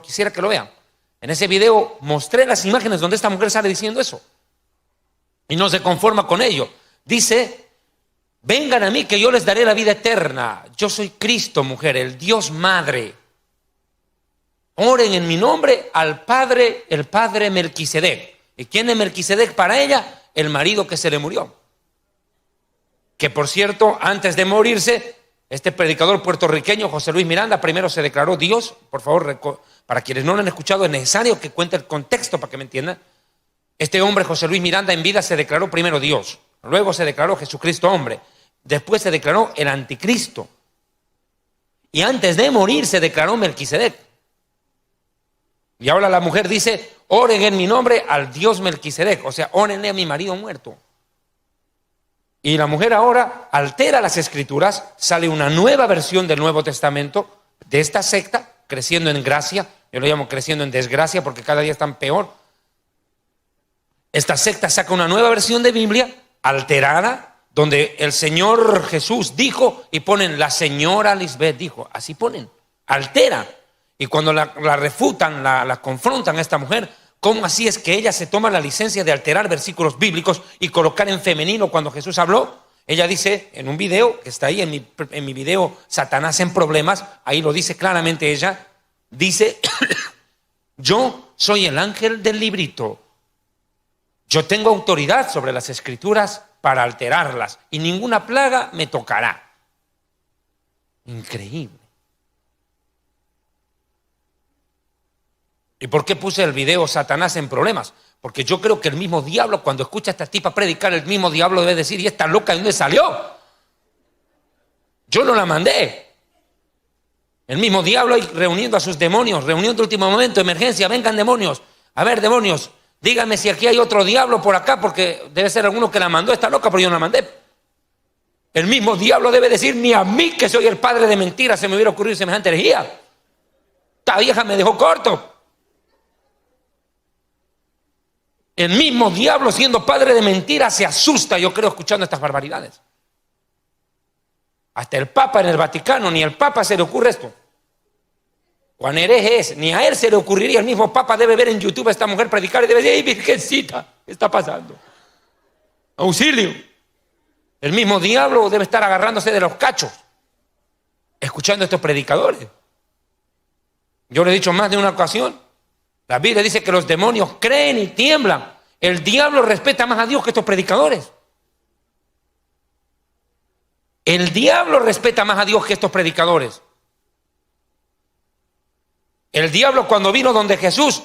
Quisiera que lo vean. En ese video mostré las imágenes donde esta mujer sale diciendo eso. Y no se conforma con ello. Dice, vengan a mí que yo les daré la vida eterna. Yo soy Cristo, mujer, el Dios Madre. Oren en mi nombre al Padre, el Padre Melquisedec. ¿Y quién es Melquisedec para ella? El marido que se le murió. Que por cierto, antes de morirse, este predicador puertorriqueño, José Luis Miranda, primero se declaró Dios. Por favor, para quienes no lo han escuchado, es necesario que cuente el contexto para que me entiendan. Este hombre, José Luis Miranda, en vida se declaró primero Dios. Luego se declaró Jesucristo hombre. Después se declaró el anticristo. Y antes de morir se declaró Melquisedec. Y ahora la mujer dice, oren en mi nombre al Dios Melquisedec. O sea, órenle a mi marido muerto. Y la mujer ahora altera las escrituras, sale una nueva versión del Nuevo Testamento de esta secta, creciendo en gracia. Yo lo llamo creciendo en desgracia porque cada día están peor. Esta secta saca una nueva versión de Biblia, alterada, donde el Señor Jesús dijo y ponen la señora Lisbeth dijo. Así ponen, altera. Y cuando la refutan, la confrontan a esta mujer, ¿cómo así es que ella se toma la licencia de alterar versículos bíblicos y colocar en femenino cuando Jesús habló? Ella dice en un video, que está ahí en mi video Satanás en Problemas, ahí lo dice claramente ella, dice, yo soy el ángel del librito. Yo tengo autoridad sobre las escrituras para alterarlas y ninguna plaga me tocará. Increíble. ¿Y por qué puse el video Satanás en Problemas? Porque yo creo que el mismo diablo, cuando escucha a esta tipa predicar, el mismo diablo debe decir, ¿y esta loca de dónde salió? Yo no la mandé. El mismo diablo ahí reuniendo a sus demonios, reunión de último momento, emergencia, vengan demonios. A ver, demonios, díganme si aquí hay otro diablo por acá, porque debe ser alguno que la mandó, esta loca, pero yo no la mandé. El mismo diablo debe decir, ni a mí que soy el padre de mentiras se me hubiera ocurrido semejante herejía. Esta vieja me dejó corto. El mismo diablo, siendo padre de mentiras, se asusta, yo creo, escuchando estas barbaridades. Hasta el Papa en el Vaticano, ni al Papa se le ocurre esto. Cuán hereje es, ni a él se le ocurriría. El mismo Papa debe ver en YouTube a esta mujer predicar y debe decir, ¡ay, virgencita! ¿Qué está pasando? ¡Auxilio! El mismo diablo debe estar agarrándose de los cachos, escuchando a estos predicadores. Yo le he dicho más de una ocasión. La Biblia dice que los demonios creen y tiemblan. El diablo respeta más a Dios que estos predicadores. El diablo respeta más a Dios que estos predicadores. El diablo cuando vino donde Jesús,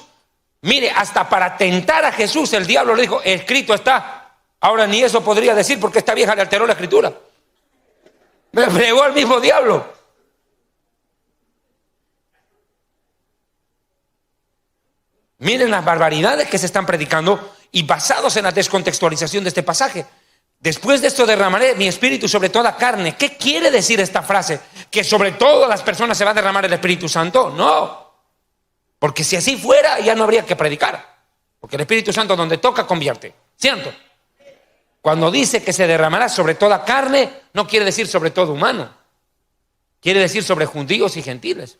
mire, hasta para tentar a Jesús, el diablo le dijo, escrito está. Ahora ni eso podría decir porque esta vieja le alteró la escritura. Me fregó al mismo diablo. Miren las barbaridades que se están predicando y basados en la descontextualización de este pasaje. Después de esto derramaré mi espíritu sobre toda carne. ¿Qué quiere decir esta frase? ¿Que sobre todas las personas se va a derramar el Espíritu Santo? No. Porque si así fuera ya no habría que predicar. Porque el Espíritu Santo donde toca convierte. ¿Cierto? Cuando dice que se derramará sobre toda carne, no quiere decir sobre todo humano. Quiere decir sobre judíos y gentiles.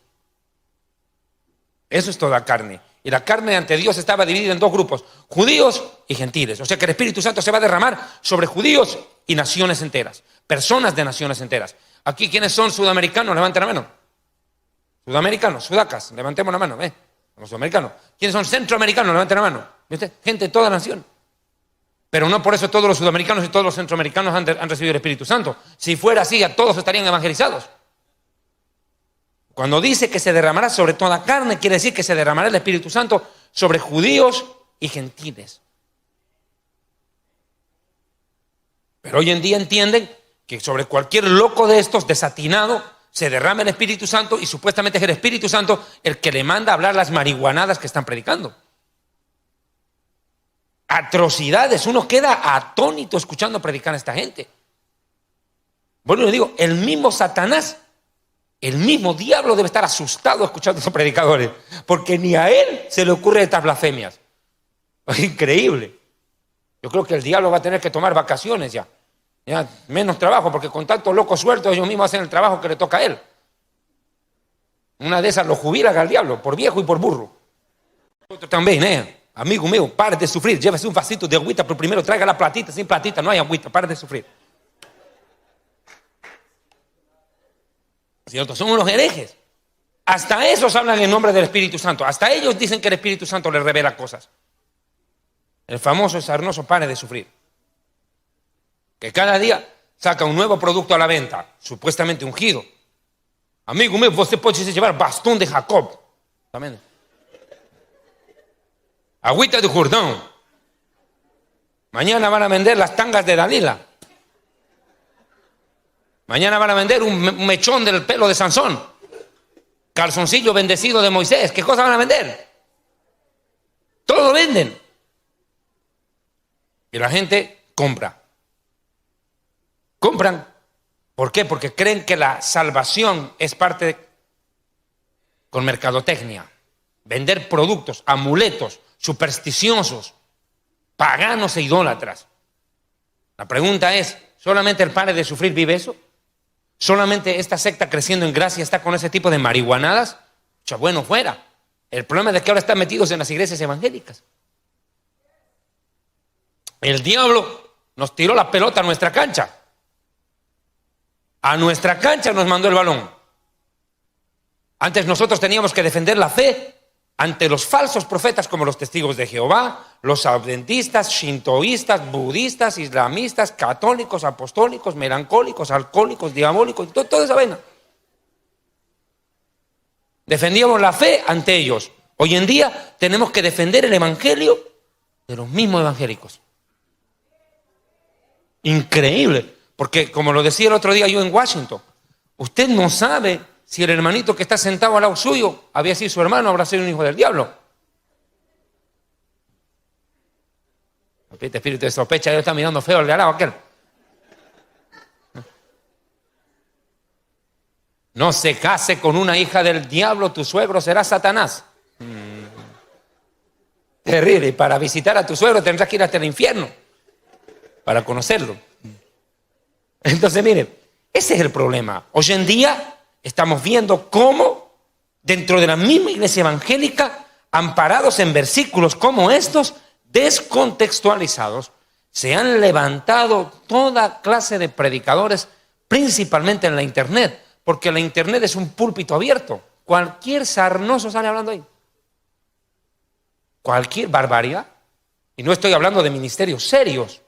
Eso es toda carne. Y la carne ante Dios estaba dividida en dos grupos, judíos y gentiles. O sea que el Espíritu Santo se va a derramar sobre judíos y naciones enteras, personas de naciones enteras. Aquí, ¿quiénes son sudamericanos? Levanten la mano. Sudamericanos, sudacas, levantemos la mano. Los sudamericanos. ¿Quiénes son centroamericanos? Levanten la mano. ¿Viste? Gente de toda nación. Pero no por eso todos los sudamericanos y todos los centroamericanos han recibido el Espíritu Santo. Si fuera así, a todos estarían evangelizados. Cuando dice que se derramará sobre toda carne, quiere decir que se derramará el Espíritu Santo sobre judíos y gentiles. Pero hoy en día entienden que sobre cualquier loco de estos desatinado se derrama el Espíritu Santo y supuestamente es el Espíritu Santo el que le manda a hablar las marihuanadas que están predicando. Atrocidades, uno queda atónito escuchando predicar a esta gente. Bueno, le digo, el mismo Satanás, el mismo diablo debe estar asustado escuchando a estos predicadores, porque ni a él se le ocurren estas blasfemias. Es increíble. Yo creo que el diablo va a tener que tomar vacaciones ya menos trabajo, porque con tantos locos sueltos ellos mismos hacen el trabajo que le toca a él. Una de esas lo jubilan al diablo, por viejo y por burro. Otro también, amigo mío, pare de sufrir, llévese un vasito de agüita, pero primero traiga la platita, sin platita no hay agüita, pare de sufrir. ¿Cierto? Son unos herejes. Hasta esos hablan en nombre del Espíritu Santo. Hasta ellos dicen que el Espíritu Santo les revela cosas. El famoso sarnoso pare de sufrir. Que cada día saca un nuevo producto a la venta, supuestamente ungido. Amigo mío, usted puede llevar bastón de Jacob. También. Agüita de Jordán. Mañana van a vender las tangas de Dalila. Mañana van a vender un mechón del pelo de Sansón. Calzoncillo bendecido de Moisés. ¿Qué cosa van a vender? Todo lo venden. Y la gente compra. Compran. ¿Por qué? Porque creen que la salvación es con mercadotecnia. Vender productos, amuletos, supersticiosos, paganos e idólatras. La pregunta es, ¿solamente el pare de sufrir vive eso? ¿Solamente esta secta creciendo en gracia está con ese tipo de marihuanadas? Bueno, fuera. El problema es que ahora están metidos en las iglesias evangélicas. El diablo nos tiró la pelota a nuestra cancha. A nuestra cancha nos mandó el balón. Antes nosotros teníamos que defender la fe ante los falsos profetas como los testigos de Jehová, los adventistas, shintoístas, budistas, islamistas, católicos, apostólicos, melancólicos, alcohólicos, diabólicos, toda esa vaina. Defendíamos la fe ante ellos. Hoy en día tenemos que defender el evangelio de los mismos evangélicos. Increíble, porque como lo decía el otro día yo en Washington, usted no sabe si el hermanito que está sentado al lado suyo había sido su hermano o habrá sido un hijo del diablo. Este espíritu de sospecha, Dios está mirando feo al de al lado aquel. No se case con una hija del diablo, tu suegro será Satanás. Terrible, y para visitar a tu suegro tendrás que ir hasta el infierno para conocerlo. Entonces, mire, ese es el problema. Hoy en día estamos viendo cómo dentro de la misma iglesia evangélica, amparados en versículos como estos, descontextualizados, se han levantado toda clase de predicadores, principalmente en la internet, porque la internet es un púlpito abierto. Cualquier sarnoso sale hablando ahí. Cualquier barbaridad. Y no estoy hablando de ministerios serios.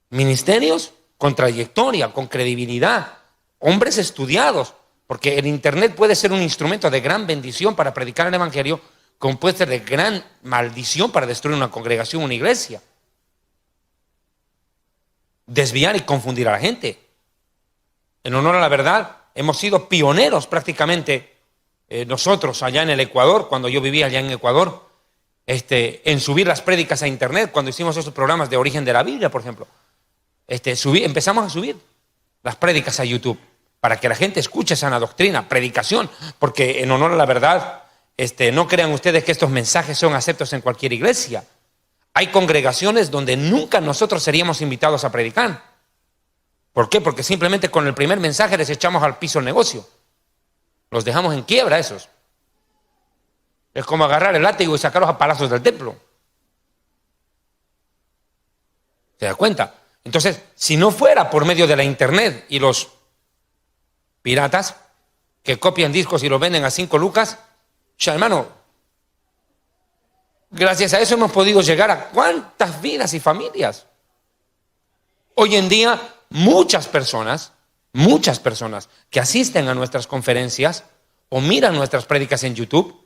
Ministerios con trayectoria, con credibilidad, hombres estudiados, porque el internet puede ser un instrumento de gran bendición para predicar el evangelio, como puede ser de gran maldición para destruir una congregación, una iglesia. Desviar y confundir a la gente. En honor a la verdad, hemos sido pioneros prácticamente nosotros allá en el Ecuador, cuando yo vivía allá en Ecuador, en subir las prédicas a internet, cuando hicimos esos programas de origen de la Biblia, por ejemplo. Empezamos a subir las prédicas a YouTube para que la gente escuche sana doctrina, predicación, porque en honor a la verdad, no crean ustedes que estos mensajes son aceptos en cualquier iglesia. Hay congregaciones donde nunca nosotros seríamos invitados a predicar. ¿Por qué? Porque simplemente con el primer mensaje les echamos al piso el negocio. Los dejamos en quiebra esos. Es como agarrar el látigo y sacarlos a palazos del templo. ¿Se da cuenta? Entonces, si no fuera por medio de la internet y los piratas que copian discos y los venden a 5 lucas, ya hermano, gracias a eso hemos podido llegar a cuántas vidas y familias. Hoy en día, muchas personas que asisten a nuestras conferencias o miran nuestras prédicas en YouTube,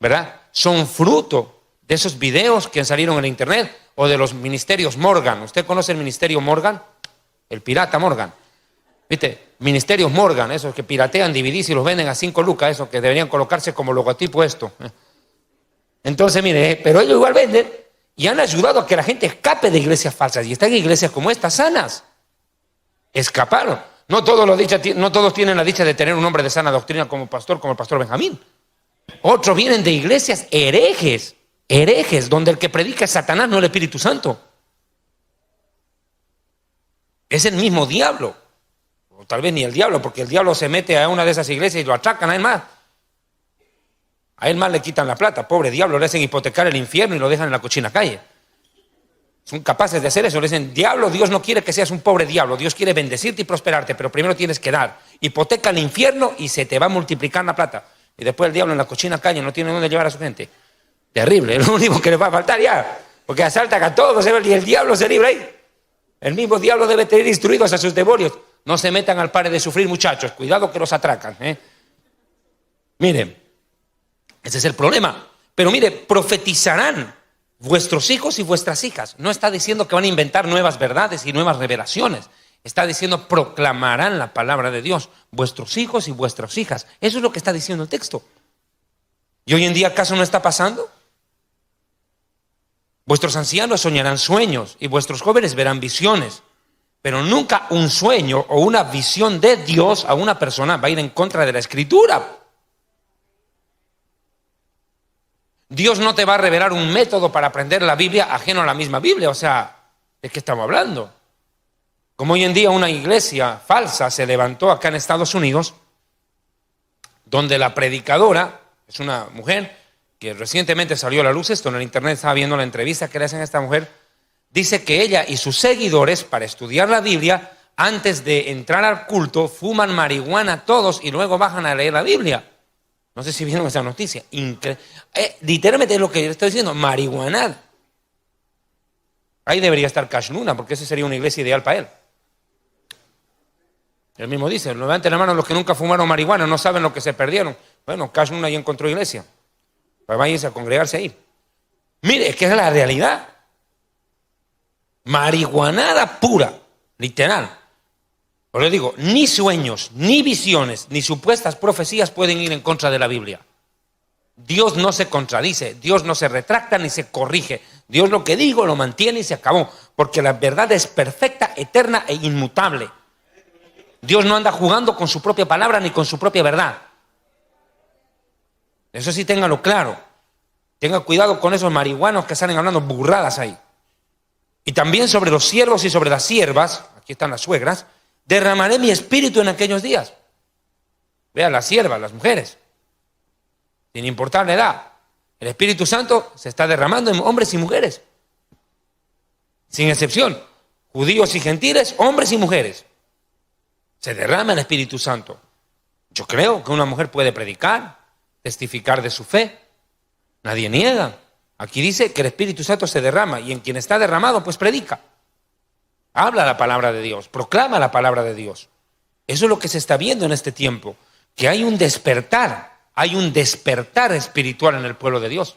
¿verdad? Son fruto de esos videos que salieron en internet o de los ministerios Morgan. ¿Usted conoce el ministerio Morgan? El pirata Morgan. ¿Viste? Ministerios Morgan, esos que piratean DVDs y los venden a 5 lucas, esos que deberían colocarse como logotipo esto. Entonces, mire, pero ellos igual venden y han ayudado a que la gente escape de iglesias falsas y están en iglesias como estas sanas. Escaparon. No todos tienen la dicha de tener un hombre de sana doctrina como el pastor Benjamín. Otros vienen de iglesias herejes, donde el que predica es Satanás, no el Espíritu Santo. Es el mismo diablo. O tal vez ni el diablo, porque el diablo se mete a una de esas iglesias y lo atracan a él más. A él más le quitan la plata, pobre diablo, le hacen hipotecar el infierno y lo dejan en la cochina calle. Son capaces de hacer eso, le dicen, diablo, Dios no quiere que seas un pobre diablo, Dios quiere bendecirte y prosperarte, pero primero tienes que dar. Hipoteca el infierno y se te va a multiplicar la plata. Y después el diablo en la cochina calle no tiene dónde llevar a su gente. Terrible, es lo único que le va a faltar ya, porque asaltan a todos y el diablo se libra ahí. El mismo diablo debe tener instruidos a sus demonios. No se metan al pare de sufrir, muchachos, cuidado que los atracan. Miren, ese es el problema. Pero mire, profetizarán vuestros hijos y vuestras hijas. No está diciendo que van a inventar nuevas verdades y nuevas revelaciones. Está diciendo proclamarán la palabra de Dios, vuestros hijos y vuestras hijas. Eso es lo que está diciendo el texto. ¿Y hoy en día acaso no está pasando? Vuestros ancianos soñarán sueños y vuestros jóvenes verán visiones. Pero nunca un sueño o una visión de Dios a una persona va a ir en contra de la Escritura. Dios no te va a revelar un método para aprender la Biblia ajeno a la misma Biblia. O sea, ¿de qué estamos hablando? Como hoy en día una iglesia falsa se levantó acá en Estados Unidos, donde la predicadora es una mujer que recientemente salió a la luz esto, en el internet estaba viendo la entrevista que le hacen a esta mujer, dice que ella y sus seguidores, para estudiar la Biblia, antes de entrar al culto, fuman marihuana todos y luego bajan a leer la Biblia. No sé si vieron esa noticia. Literalmente es lo que estoy diciendo, marihuana. Ahí debería estar Cash Luna, porque esa sería una iglesia ideal para él. Él mismo dice, levanten la mano los que nunca fumaron marihuana, no saben lo que se perdieron. Bueno, Cash Luna ya encontró iglesia. Pues váyanse a congregarse ahí. Mire, es que es la realidad. Marihuanada pura, literal. Por eso digo, ni sueños, ni visiones, ni supuestas profecías pueden ir en contra de la Biblia. Dios no se contradice, Dios no se retracta ni se corrige. Dios lo que digo lo mantiene y se acabó. Porque la verdad es perfecta, eterna e inmutable. Dios no anda jugando con su propia palabra ni con su propia verdad. Eso sí, téngalo claro. Tenga cuidado con esos marihuanos que salen hablando burradas ahí. Y también sobre los siervos y sobre las siervas, aquí están las suegras, derramaré mi espíritu en aquellos días. Vean, las siervas, las mujeres, sin importar la edad. El Espíritu Santo se está derramando en hombres y mujeres. Sin excepción. Judíos y gentiles, hombres y mujeres. Se derrama el Espíritu Santo. Yo creo que una mujer puede predicar, testificar de su fe. Nadie niega. Aquí dice que el Espíritu Santo se derrama y en quien está derramado, pues predica. Habla la palabra de Dios, proclama la palabra de Dios. Eso es lo que se está viendo en este tiempo, que hay un despertar espiritual en el pueblo de Dios.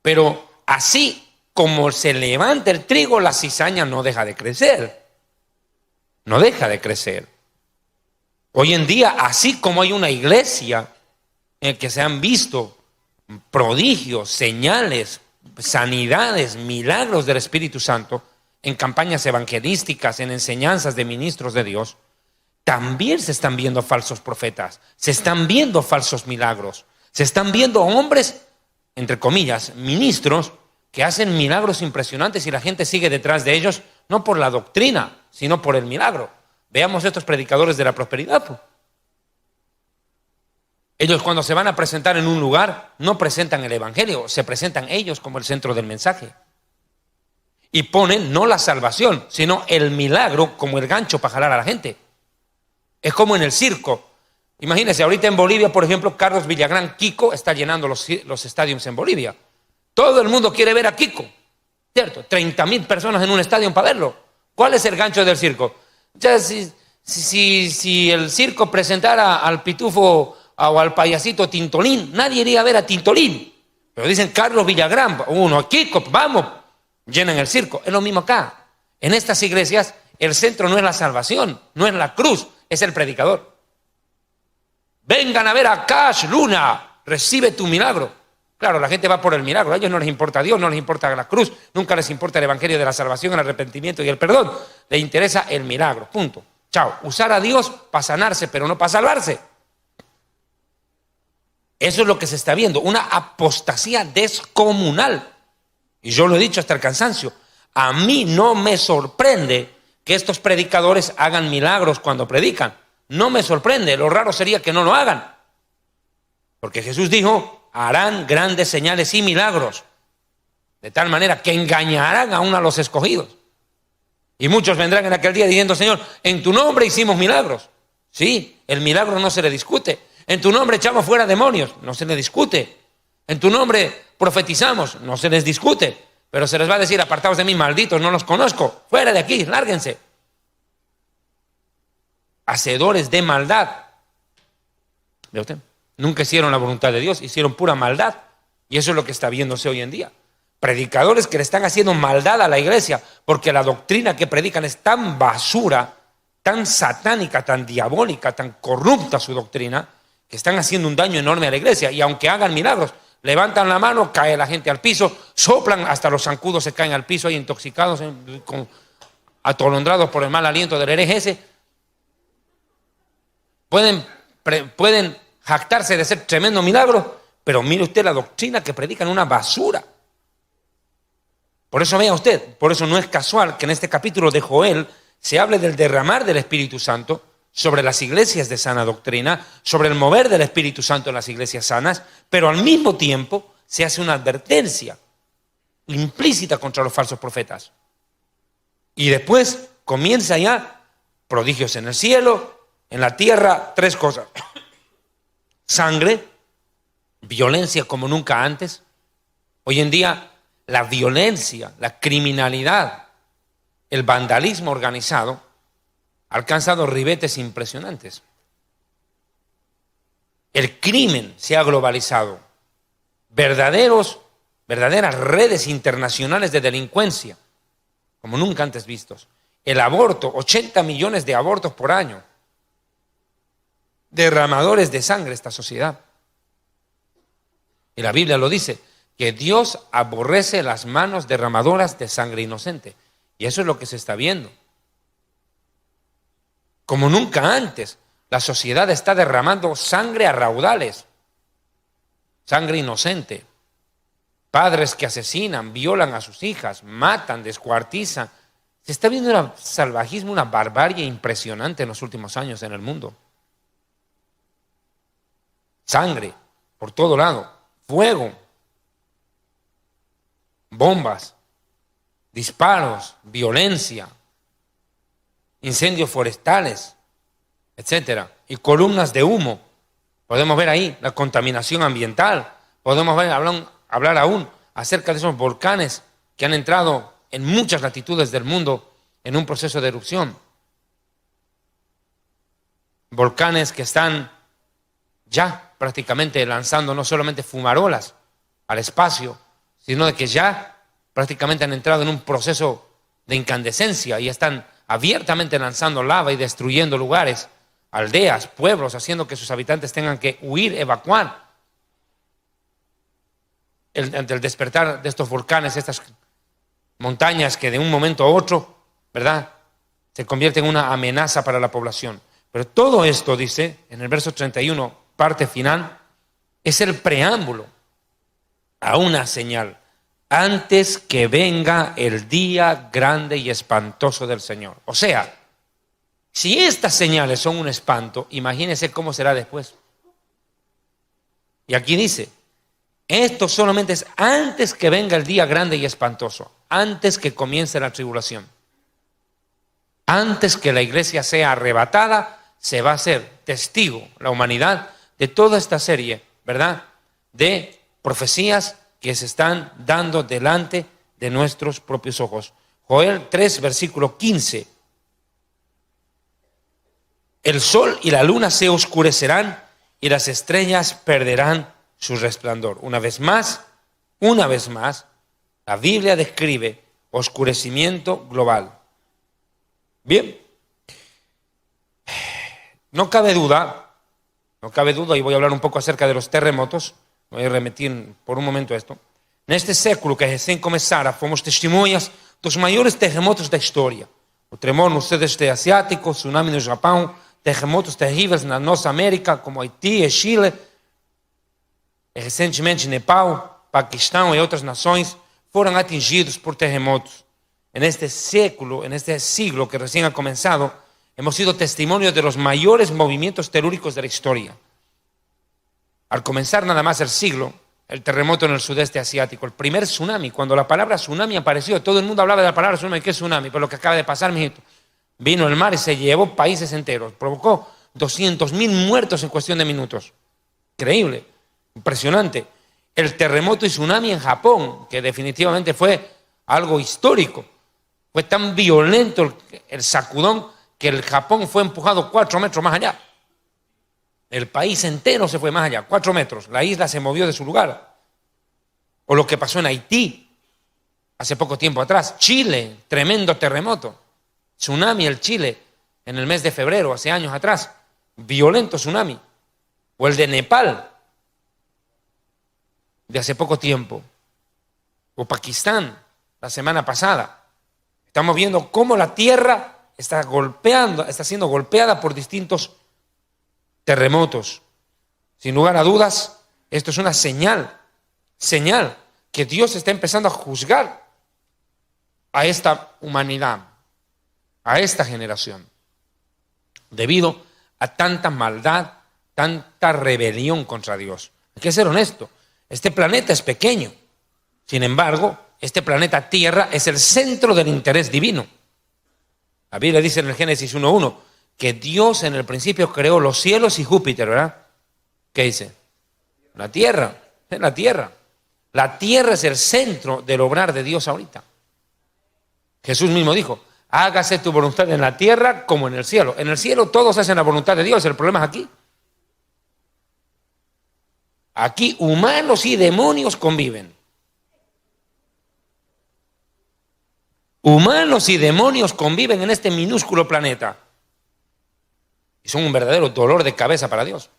Pero así como se levanta el trigo, la cizaña no deja de crecer. No deja de crecer. Hoy en día, así como hay una iglesia en que se han visto prodigios, señales, sanidades, milagros del Espíritu Santo, en campañas evangelísticas, en enseñanzas de ministros de Dios, también se están viendo falsos profetas, se están viendo falsos milagros, se están viendo hombres, entre comillas, ministros, que hacen milagros impresionantes y la gente sigue detrás de ellos, no por la doctrina, sino por el milagro. Veamos estos predicadores de la prosperidad. Pues. Ellos cuando se van a presentar en un lugar, no presentan el evangelio, se presentan ellos como el centro del mensaje. Y ponen no la salvación, sino el milagro como el gancho para jalar a la gente. Es como en el circo. Imagínense, ahorita en Bolivia, por ejemplo, Carlos Villagrán, Kiko, está llenando los estadios en Bolivia. Todo el mundo quiere ver a Kiko, ¿cierto? 30,000 personas en un estadio para verlo. ¿Cuál es el gancho del circo? Ya si el circo presentara al pitufo o al payasito Tintolín, nadie iría a ver a Tintolín. Pero dicen Carlos Villagrán, uno, Kiko, vamos, llenan el circo. Es lo mismo acá. En estas iglesias, el centro no es la salvación, no es la cruz, es el predicador. Vengan a ver a Cash Luna, recibe tu milagro. Claro, la gente va por el milagro, a ellos no les importa Dios, no les importa la cruz, nunca les importa el evangelio de la salvación, el arrepentimiento y el perdón. Les interesa el milagro, punto. Chao, usar a Dios para sanarse, pero no para salvarse. Eso es lo que se está viendo, una apostasía descomunal. Y yo lo he dicho hasta el cansancio. A mí no me sorprende que estos predicadores hagan milagros cuando predican. No me sorprende, lo raro sería que no lo hagan. Porque Jesús dijo, harán grandes señales y milagros, de tal manera que engañarán aún a los escogidos. Y muchos vendrán en aquel día diciendo, Señor, en tu nombre hicimos milagros. Sí, el milagro no se le discute. En tu nombre echamos fuera demonios, no se le discute. En tu nombre profetizamos, no se les discute. Pero se les va a decir, apartaos de mí, malditos, no los conozco. Fuera de aquí, lárguense. Hacedores de maldad. ¿Ve usted? Nunca hicieron la voluntad de Dios, hicieron pura maldad. Y eso es lo que está viéndose hoy en día. Predicadores que le están haciendo maldad a la iglesia, porque la doctrina que predican es tan basura, tan satánica, tan diabólica, tan corrupta su doctrina, que están haciendo un daño enorme a la iglesia. Y aunque hagan milagros, levantan la mano, cae la gente al piso, soplan, hasta los zancudos se caen al piso ahí intoxicados, atolondrados por el mal aliento del hereje ese. Pueden jactarse de ser tremendo milagro, pero mire usted la doctrina que predican, una basura. Por eso vea usted, por eso no es casual que en este capítulo de Joel se hable del derramar del Espíritu Santo sobre las iglesias de sana doctrina, sobre el mover del Espíritu Santo en las iglesias sanas, pero al mismo tiempo se hace una advertencia implícita contra los falsos profetas. Y después comienza ya prodigios en el cielo, en la tierra, tres cosas. Sangre, violencia como nunca antes. Hoy en día la violencia, la criminalidad, el vandalismo organizado ha alcanzado ribetes impresionantes. El crimen se ha globalizado. Verdaderas redes internacionales de delincuencia, como nunca antes vistos. El aborto, 80 millones de abortos por año. Derramadores de sangre esta sociedad. Y la Biblia lo dice, que Dios aborrece las manos derramadoras de sangre inocente. Y eso es lo que se está viendo. Como nunca antes, la sociedad está derramando sangre a raudales. Sangre inocente. Padres que asesinan, violan a sus hijas, matan, descuartizan. Se está viendo un salvajismo, una barbarie impresionante en los últimos años en el mundo. Sangre por todo lado, fuego, bombas, disparos, violencia, incendios forestales, etcétera, y columnas de humo. Podemos ver ahí la contaminación ambiental. Podemos hablar aún acerca de esos volcanes que han entrado en muchas latitudes del mundo en un proceso de erupción. Volcanes que están ya prácticamente lanzando no solamente fumarolas al espacio, sino de que ya prácticamente han entrado en un proceso de incandescencia y están abiertamente lanzando lava y destruyendo lugares, aldeas, pueblos, haciendo que sus habitantes tengan que huir, evacuar. El despertar de estos volcanes, estas montañas que de un momento a otro, ¿verdad?, se convierten en una amenaza para la población. Pero todo esto, dice en el verso 31, parte final, es el preámbulo a una señal antes que venga el día grande y espantoso del Señor. O sea, si estas señales son un espanto, imagínense cómo será después. Y aquí dice, esto solamente es antes que venga el día grande y espantoso, antes que comience la tribulación. Antes que la iglesia sea arrebatada, se va a ser testigo la humanidad de toda esta serie, ¿verdad?, de profecías que se están dando delante de nuestros propios ojos. Joel 3, versículo 15. El sol y la luna se oscurecerán y las estrellas perderán su resplandor. Una vez más, la Biblia describe oscurecimiento global. Bien, no cabe duda, y voy a hablar un poco acerca de los terremotos, voy a remitir por un momento a esto. Neste século que recém começara, fomos testemunhas dos maiores terremotos da história. O tremor no sudeste asiático, tsunami no Japão, terremotos terríveis na nossa América, como Haiti e Chile, e recentemente Nepal, Paquistão e outras nações foram atingidos por terremotos. En este siglo que recién ha comenzado, hemos sido testimonios de los mayores movimientos telúricos de la historia. Al comenzar nada más el siglo, el terremoto en el sudeste asiático, el primer tsunami, cuando la palabra tsunami apareció, todo el mundo hablaba de la palabra tsunami. ¿Qué es tsunami? Pero lo que acaba de pasar, mijito, vino el mar y se llevó países enteros, provocó 200.000 muertos en cuestión de minutos. Increíble, impresionante. El terremoto y tsunami en Japón, que definitivamente fue algo histórico. Fue tan violento el sacudón que el Japón fue empujado 4 metros más allá. El país entero se fue más allá, 4 metros. La isla se movió de su lugar. O lo que pasó en Haití hace poco tiempo atrás. Chile, tremendo terremoto. Tsunami en Chile en el mes de febrero, hace años atrás. Violento tsunami. O el de Nepal de hace poco tiempo. O Pakistán la semana pasada. Estamos viendo cómo la tierra está siendo golpeada por distintos terremotos. Sin lugar a dudas, esto es una señal que Dios está empezando a juzgar a esta humanidad, a esta generación, debido a tanta maldad, tanta rebelión contra Dios. Hay que ser honesto, este planeta es pequeño, sin embargo, este planeta Tierra es el centro del interés divino. La Biblia dice en el Génesis 1:1 que Dios en el principio creó los cielos y Júpiter, ¿verdad? ¿Qué dice? La tierra, es la tierra. La tierra es el centro del obrar de Dios ahorita. Jesús mismo dijo, hágase tu voluntad en la tierra como en el cielo. En el cielo todos hacen la voluntad de Dios, el problema es aquí. Aquí humanos y demonios conviven. Humanos y demonios conviven en este minúsculo planeta. Y son un verdadero dolor de cabeza para Dios.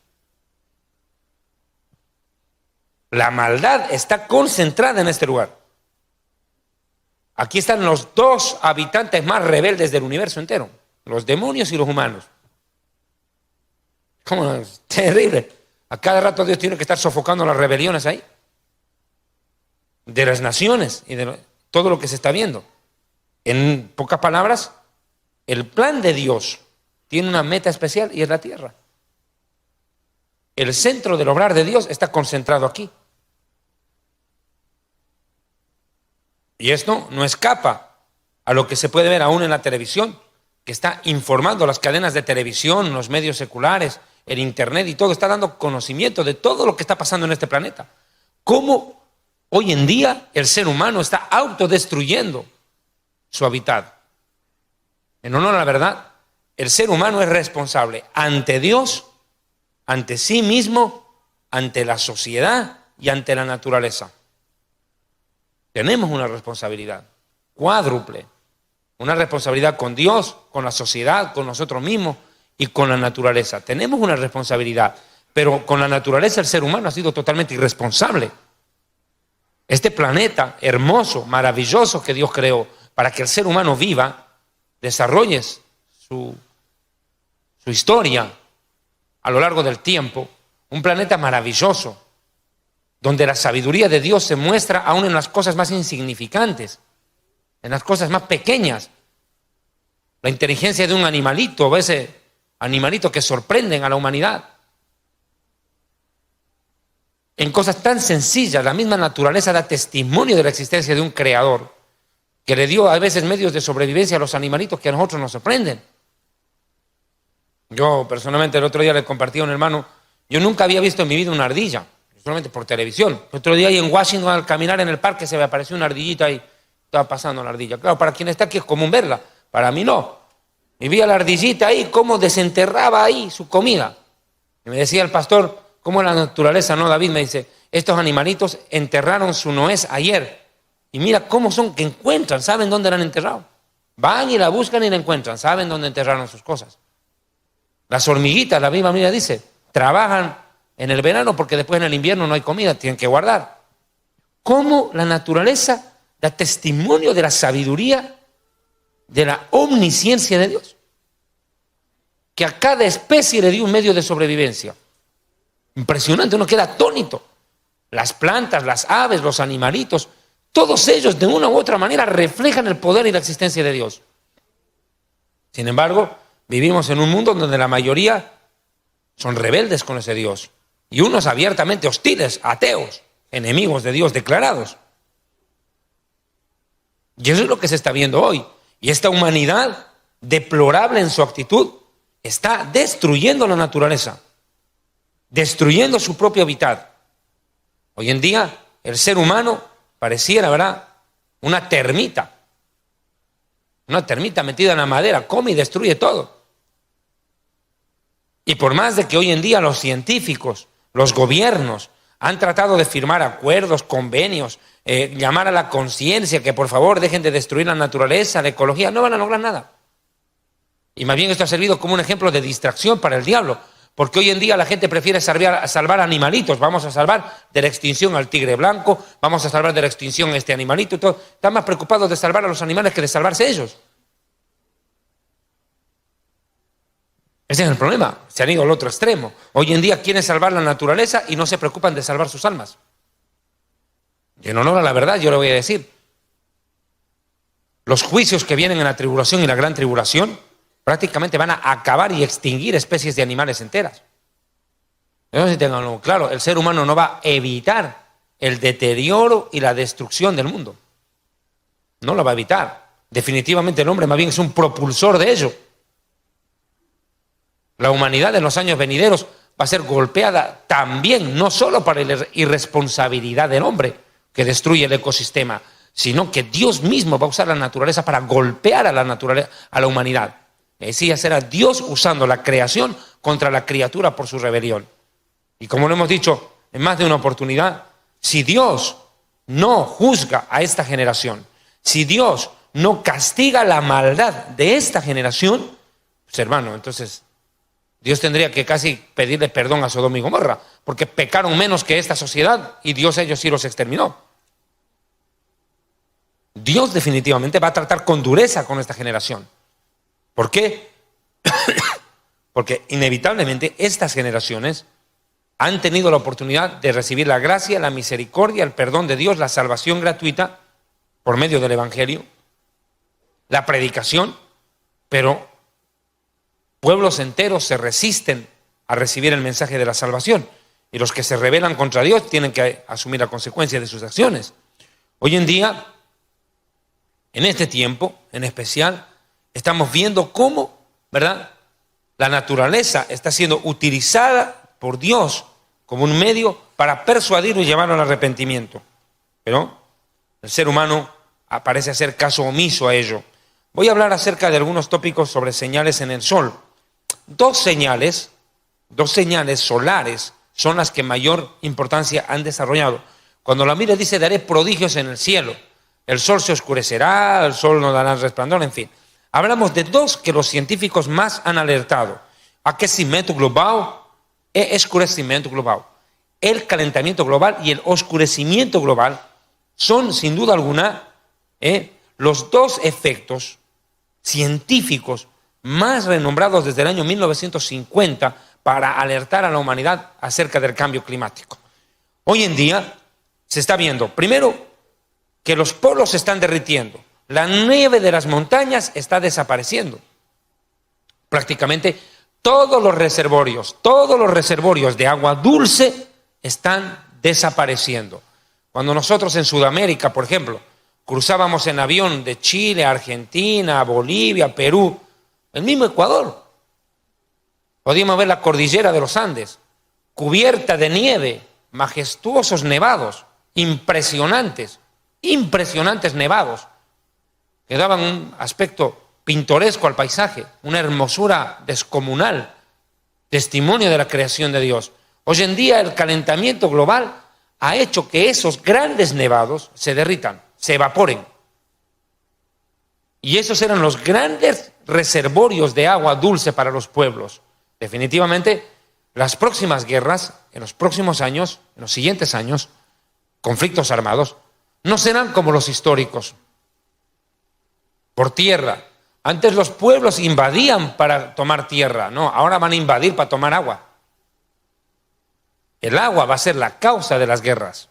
La maldad está concentrada en este lugar. Aquí están los 2 habitantes más rebeldes del universo entero. Los demonios y los humanos. ¿Cómo? Es terrible. A cada rato Dios tiene que estar sofocando las rebeliones ahí. De las naciones y de todo lo que se está viendo. En pocas palabras, el plan de Dios tiene una meta especial y es la tierra. El centro del obrar de Dios está concentrado aquí. Y esto no escapa a lo que se puede ver aún en la televisión, que está informando las cadenas de televisión, los medios seculares, el internet y todo, está dando conocimiento de todo lo que está pasando en este planeta. Cómo hoy en día el ser humano está autodestruyendo su hábitat. En honor a la verdad, el ser humano es responsable ante Dios, ante sí mismo, ante la sociedad y ante la naturaleza. Tenemos una responsabilidad cuádruple, una responsabilidad con Dios, con la sociedad, con nosotros mismos y con la naturaleza. Tenemos una responsabilidad, pero con la naturaleza el ser humano ha sido totalmente irresponsable. Este planeta hermoso, maravilloso que Dios creó para que el ser humano viva, desarrolle su historia a lo largo del tiempo, un planeta maravilloso, donde la sabiduría de Dios se muestra aún en las cosas más insignificantes, en las cosas más pequeñas. La inteligencia de un animalito, a veces animalitos que sorprenden a la humanidad. En cosas tan sencillas, la misma naturaleza da testimonio de la existencia de un creador que le dio a veces medios de sobrevivencia a los animalitos que a nosotros nos sorprenden. Yo personalmente el otro día le compartí a un hermano, yo nunca había visto en mi vida una ardilla, solamente por televisión. El otro día ahí en Washington al caminar en el parque se me apareció una ardillita ahí, estaba pasando la ardilla. Claro, para quien está aquí es común verla, para mí no. Y vi a la ardillita ahí, cómo desenterraba ahí su comida. Y me decía el pastor, cómo la naturaleza, no, David, me dice, estos animalitos enterraron su nuez ayer. Y mira cómo son que encuentran, saben dónde la han enterrado. Van y la buscan y la encuentran, saben dónde enterraron sus cosas. Las hormiguitas, la misma Biblia dice, trabajan en el verano porque después en el invierno no hay comida, tienen que guardar. Cómo la naturaleza da testimonio de la sabiduría, de la omnisciencia de Dios. Que a cada especie le dio un medio de sobrevivencia. Impresionante, uno queda atónito. Las plantas, las aves, los animalitos, todos ellos de una u otra manera reflejan el poder y la existencia de Dios. Sin embargo, vivimos en un mundo donde la mayoría son rebeldes con ese Dios y unos abiertamente hostiles, ateos, enemigos de Dios declarados. Y eso es lo que se está viendo hoy. Y esta humanidad, deplorable en su actitud, está destruyendo la naturaleza, destruyendo su propio hábitat. Hoy en día, el ser humano pareciera, ¿verdad?, una termita metida en la madera, come y destruye todo. Y por más de que hoy en día los científicos, los gobiernos, han tratado de firmar acuerdos, convenios, llamar a la conciencia que por favor dejen de destruir la naturaleza, la ecología, no van a lograr nada. Y más bien esto ha servido como un ejemplo de distracción para el diablo, porque hoy en día la gente prefiere salvar animalitos. Vamos a salvar de la extinción al tigre blanco, vamos a salvar de la extinción a este animalito y todo. Están más preocupados de salvar a los animales que de salvarse ellos. Ese es el problema, se han ido al otro extremo. Hoy en día quieren salvar la naturaleza y no se preocupan de salvar sus almas. Y en honor a la verdad yo le voy a decir, los juicios que vienen en la tribulación y la gran tribulación prácticamente van a acabar y extinguir especies de animales enteras. Entonces tenganlo claro, el ser humano no va a evitar el deterioro y la destrucción del mundo. No lo va a evitar. Definitivamente el hombre más bien es un propulsor de ello. La humanidad en los años venideros va a ser golpeada también, no solo por la irresponsabilidad del hombre que destruye el ecosistema, sino que Dios mismo va a usar la naturaleza para golpear a la naturaleza, a la humanidad. Es decir, será Dios usando la creación contra la criatura por su rebelión. Y como lo hemos dicho en más de una oportunidad, si Dios no juzga a esta generación, si Dios no castiga la maldad de esta generación, pues hermano, entonces Dios tendría que casi pedirle perdón a Sodoma y Gomorra, porque pecaron menos que esta sociedad y Dios a ellos sí los exterminó. Dios definitivamente va a tratar con dureza con esta generación. ¿Por qué? Porque inevitablemente estas generaciones han tenido la oportunidad de recibir la gracia, la misericordia, el perdón de Dios, la salvación gratuita por medio del Evangelio, la predicación, pero pueblos enteros se resisten a recibir el mensaje de la salvación y los que se rebelan contra Dios tienen que asumir la consecuencia de sus acciones. Hoy en día, en este tiempo en especial, Estamos viendo cómo, ¿verdad?, la naturaleza está siendo utilizada por Dios como un medio para persuadirlo y llevarlo al arrepentimiento. Pero el ser humano parece hacer caso omiso a ello. Voy a hablar acerca de algunos tópicos sobre señales en el sol. Dos señales solares son las que mayor importancia han desarrollado. Cuando la Biblia dice, daré prodigios en el cielo, el sol se oscurecerá, el sol no dará resplandor, en fin. Hablamos de dos que los científicos más han alertado: aquecimento global e escurecimiento global. El calentamiento global y el oscurecimiento global son, sin duda alguna, los dos efectos científicos más renombrados desde el año 1950 para alertar a la humanidad acerca del cambio climático. Hoy en día se está viendo, primero, que los polos se están derritiendo, la nieve de las montañas está desapareciendo. Prácticamente todos los reservorios de agua dulce están desapareciendo. Cuando nosotros en Sudamérica, por ejemplo, cruzábamos en avión de Chile a Argentina, a Bolivia, Perú, el mismo Ecuador, podíamos ver la cordillera de los Andes, cubierta de nieve, majestuosos nevados, impresionantes nevados, que daban un aspecto pintoresco al paisaje, una hermosura descomunal, testimonio de la creación de Dios. Hoy en día el calentamiento global ha hecho que esos grandes nevados se derritan, se evaporen. Y esos eran los grandes reservorios de agua dulce para los pueblos. Definitivamente, las próximas guerras, en los próximos años, en los siguientes años, conflictos armados, no serán como los históricos, por tierra. Antes los pueblos invadían para tomar tierra, no, ahora van a invadir para tomar agua. El agua va a ser la causa de las guerras.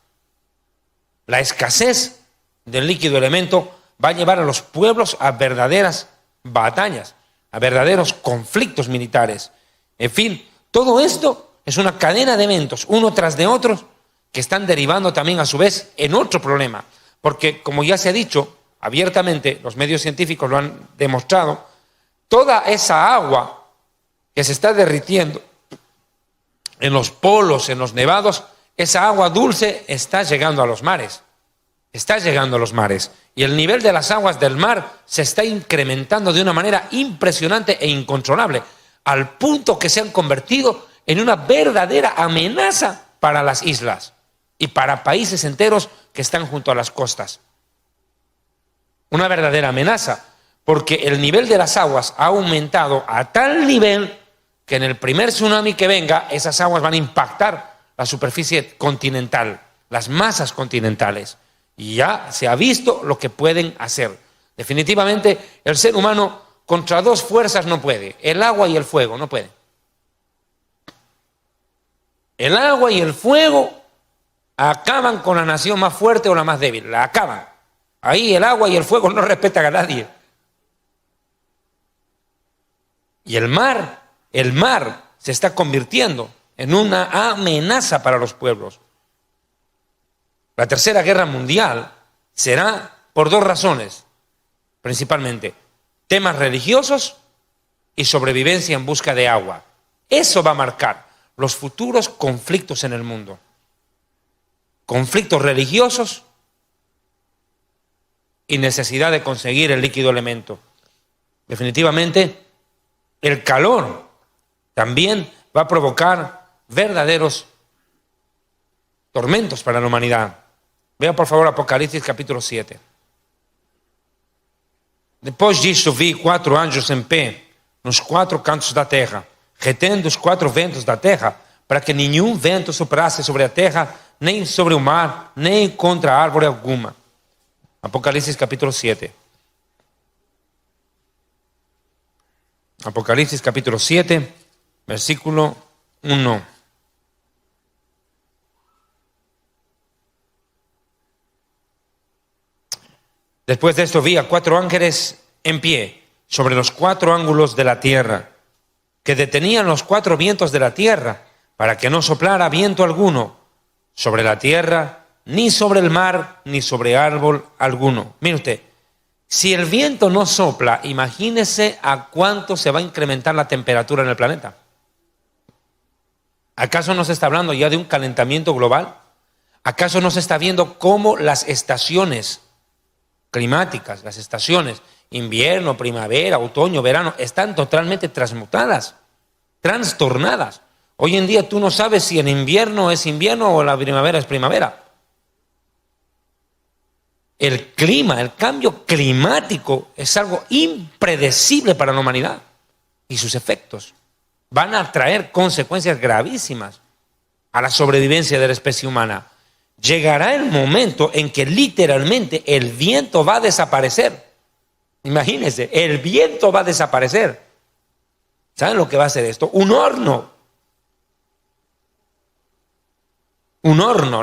La escasez del líquido elemento va a llevar a los pueblos a verdaderas batallas, a verdaderos conflictos militares. En fin, todo esto es una cadena de eventos, uno tras de otros, que están derivando también a su vez en otro problema. Porque, como ya se ha dicho abiertamente, los medios científicos lo han demostrado, toda esa agua que se está derritiendo en los polos, en los nevados, esa agua dulce está llegando a los mares. Está llegando a los mares. Y el nivel de las aguas del mar se está incrementando de una manera impresionante e incontrolable, al punto que se han convertido en una verdadera amenaza para las islas y para países enteros que están junto a las costas. Una verdadera amenaza, porque el nivel de las aguas ha aumentado a tal nivel que en el primer tsunami que venga, esas aguas van a impactar la superficie continental, las masas continentales. Y ya se ha visto lo que pueden hacer. Definitivamente, el ser humano contra dos fuerzas no puede: el agua y el fuego, no puede. El agua y el fuego acaban con la nación más fuerte o la más débil, la acaban. Ahí el agua y el fuego no respetan a nadie. Y el mar se está convirtiendo en una amenaza para los pueblos. La Tercera Guerra Mundial será por dos razones, principalmente: temas religiosos y sobrevivencia en busca de agua. Eso va a marcar los futuros conflictos en el mundo. Conflictos religiosos y necesidad de conseguir el líquido elemento. Definitivamente, el calor también va a provocar verdaderos tormentos para la humanidad. Vea por favor Apocalipsis capítulo 7. Depois disso vi 4 anjos em pé nos 4 cantos da terra, retendo os 4 ventos da terra, para que nenhum vento soprasse sobre a terra, nem sobre o mar, nem contra árvore alguma. Apocalipsis capítulo 7. Apocalipsis capítulo 7, versículo 1. Después de esto vi a 4 ángeles en pie sobre los 4 ángulos de la tierra, que detenían los 4 vientos de la tierra, para que no soplara viento alguno sobre la tierra, ni sobre el mar, ni sobre árbol alguno. Mire usted, Si el viento no sopla, imagínese a cuánto se va a incrementar la temperatura en el planeta. ¿Acaso no se está hablando ya de un calentamiento global? ¿Acaso no se está viendo cómo las estaciones climáticas, las estaciones invierno, primavera, otoño, verano, están totalmente transmutadas, trastornadas? Hoy en día tú no sabes si el invierno es invierno o la primavera es primavera. El clima, el cambio climático es algo impredecible para la humanidad y sus efectos van a traer consecuencias gravísimas a la sobrevivencia de la especie humana. Llegará el momento en que literalmente el viento va a desaparecer. Imagínense, el viento va a desaparecer. ¿Saben lo que va a hacer esto? Un horno,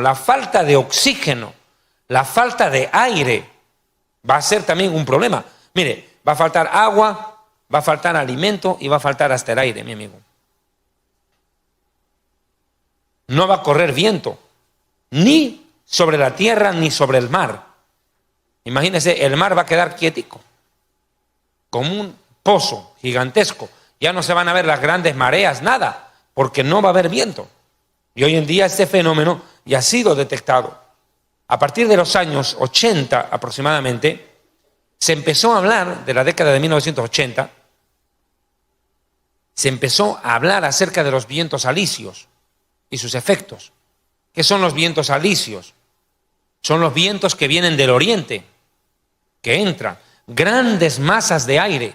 la falta de oxígeno, la falta de aire va a ser también un problema. Mire, va a faltar agua, va a faltar alimento y va a faltar hasta el aire, mi amigo. No va a correr viento, ni sobre la tierra ni sobre el mar. Imagínense, el mar va a quedar quietico, como un pozo gigantesco. Ya no se van a ver las grandes mareas, nada, porque no va a haber viento. Y hoy en día este fenómeno ya ha sido detectado. A partir de los años 80 aproximadamente, se empezó a hablar, de la década de 1980, se empezó a hablar acerca de los vientos alisios y sus efectos. ¿Qué son los vientos alisios? Son los vientos que vienen del oriente, que entran, grandes masas de aire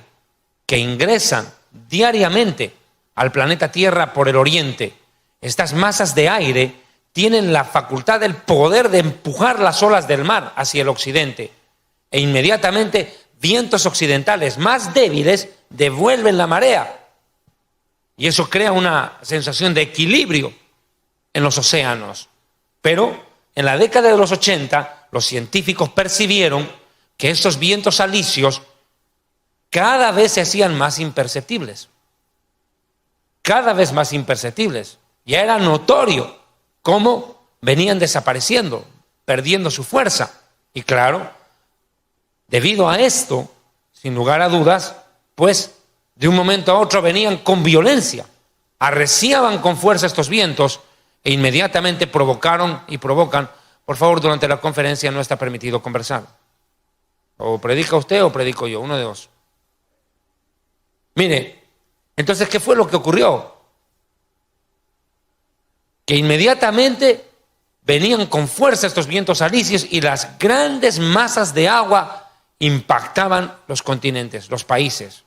que ingresan diariamente al planeta Tierra por el oriente. Estas masas de aire tienen la facultad, el poder de empujar las olas del mar hacia el occidente, e inmediatamente vientos occidentales más débiles devuelven la marea, y eso crea una sensación de equilibrio en los océanos. Pero en la década de los 80 los científicos percibieron que estos vientos alisios cada vez se hacían más imperceptibles, cada vez más imperceptibles. Ya era notorio cómo venían desapareciendo, perdiendo su fuerza. Y claro, debido a esto, sin lugar a dudas, pues de un momento a otro venían con violencia, arreciaban con fuerza estos vientos e inmediatamente provocaron y provocan. Por favor, durante la conferencia no está permitido conversar. O predica usted o predico yo, uno de dos. Mire, entonces, ¿qué fue lo que ocurrió? Que inmediatamente venían con fuerza estos vientos alisios y las grandes masas de agua impactaban los continentes, los países.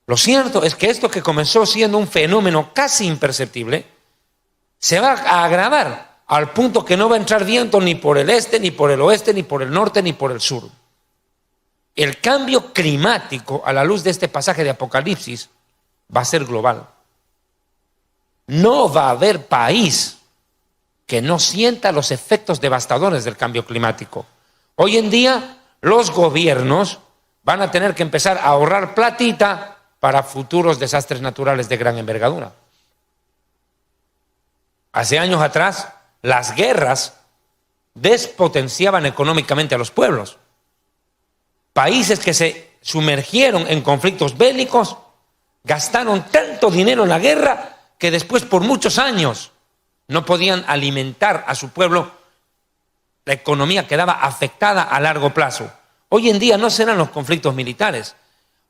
Lo cierto es que esto, que comenzó siendo un fenómeno casi imperceptible, se va a agravar al punto que no va a entrar viento ni por el este, ni por el oeste, ni por el norte, ni por el sur. El cambio climático, a la luz de este pasaje de Apocalipsis, va a ser global. No va a haber país que no sienta los efectos devastadores del cambio climático. Hoy en día los gobiernos van a tener que empezar a ahorrar platita para futuros desastres naturales de gran envergadura. Hace años atrás, las guerras despotenciaban económicamente a los pueblos. Países que se sumergieron en conflictos bélicos gastaron tanto dinero en la guerra que después, por muchos años, no podían alimentar a su pueblo. La economía quedaba afectada a largo plazo. Hoy en día no serán los conflictos militares.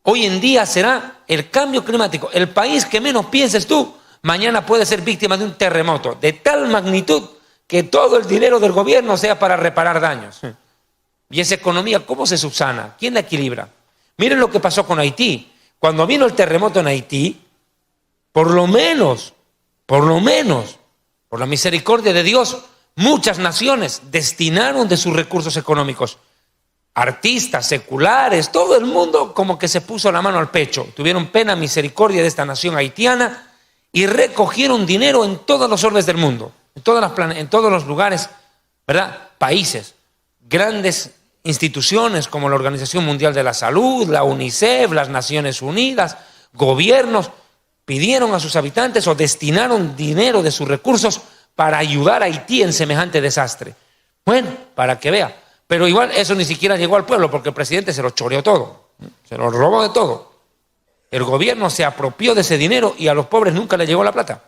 Hoy en día será el cambio climático. El país que menos pienses tú, mañana puede ser víctima de un terremoto de tal magnitud que todo el dinero del gobierno sea para reparar daños. Y esa economía, ¿cómo se subsana? ¿Quién la equilibra? Miren lo que pasó con Haití. Cuando vino el terremoto en Haití, por lo menos, por la misericordia de Dios, muchas naciones destinaron de sus recursos económicos. Artistas, seculares, todo el mundo como que se puso la mano al pecho. Tuvieron pena, misericordia de esta nación haitiana y recogieron dinero en todos los orbes del mundo, en todos los lugares, ¿verdad? Países, grandes instituciones como la Organización Mundial de la Salud, la UNICEF, las Naciones Unidas, gobiernos, pidieron a sus habitantes o destinaron dinero de sus recursos para ayudar a Haití en semejante desastre. Bueno, para que vea, Pero igual eso ni siquiera llegó al pueblo porque el presidente se lo choreó todo, se lo robó de todo. El gobierno se apropió de ese dinero y a los pobres nunca les llegó la plata.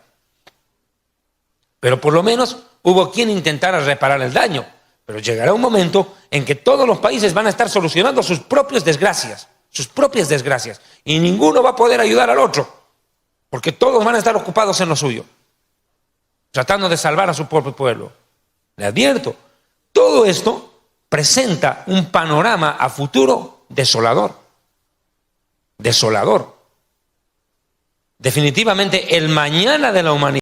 Pero por lo menos hubo quien intentara reparar el daño. Pero llegará un momento en que todos los países van a estar solucionando sus propias desgracias, y ninguno va a poder ayudar al otro, porque todos van a estar ocupados en lo suyo, tratando de salvar a su propio pueblo. Le advierto, todo esto presenta un panorama a futuro desolador. Desolador. Definitivamente el mañana de la humanidad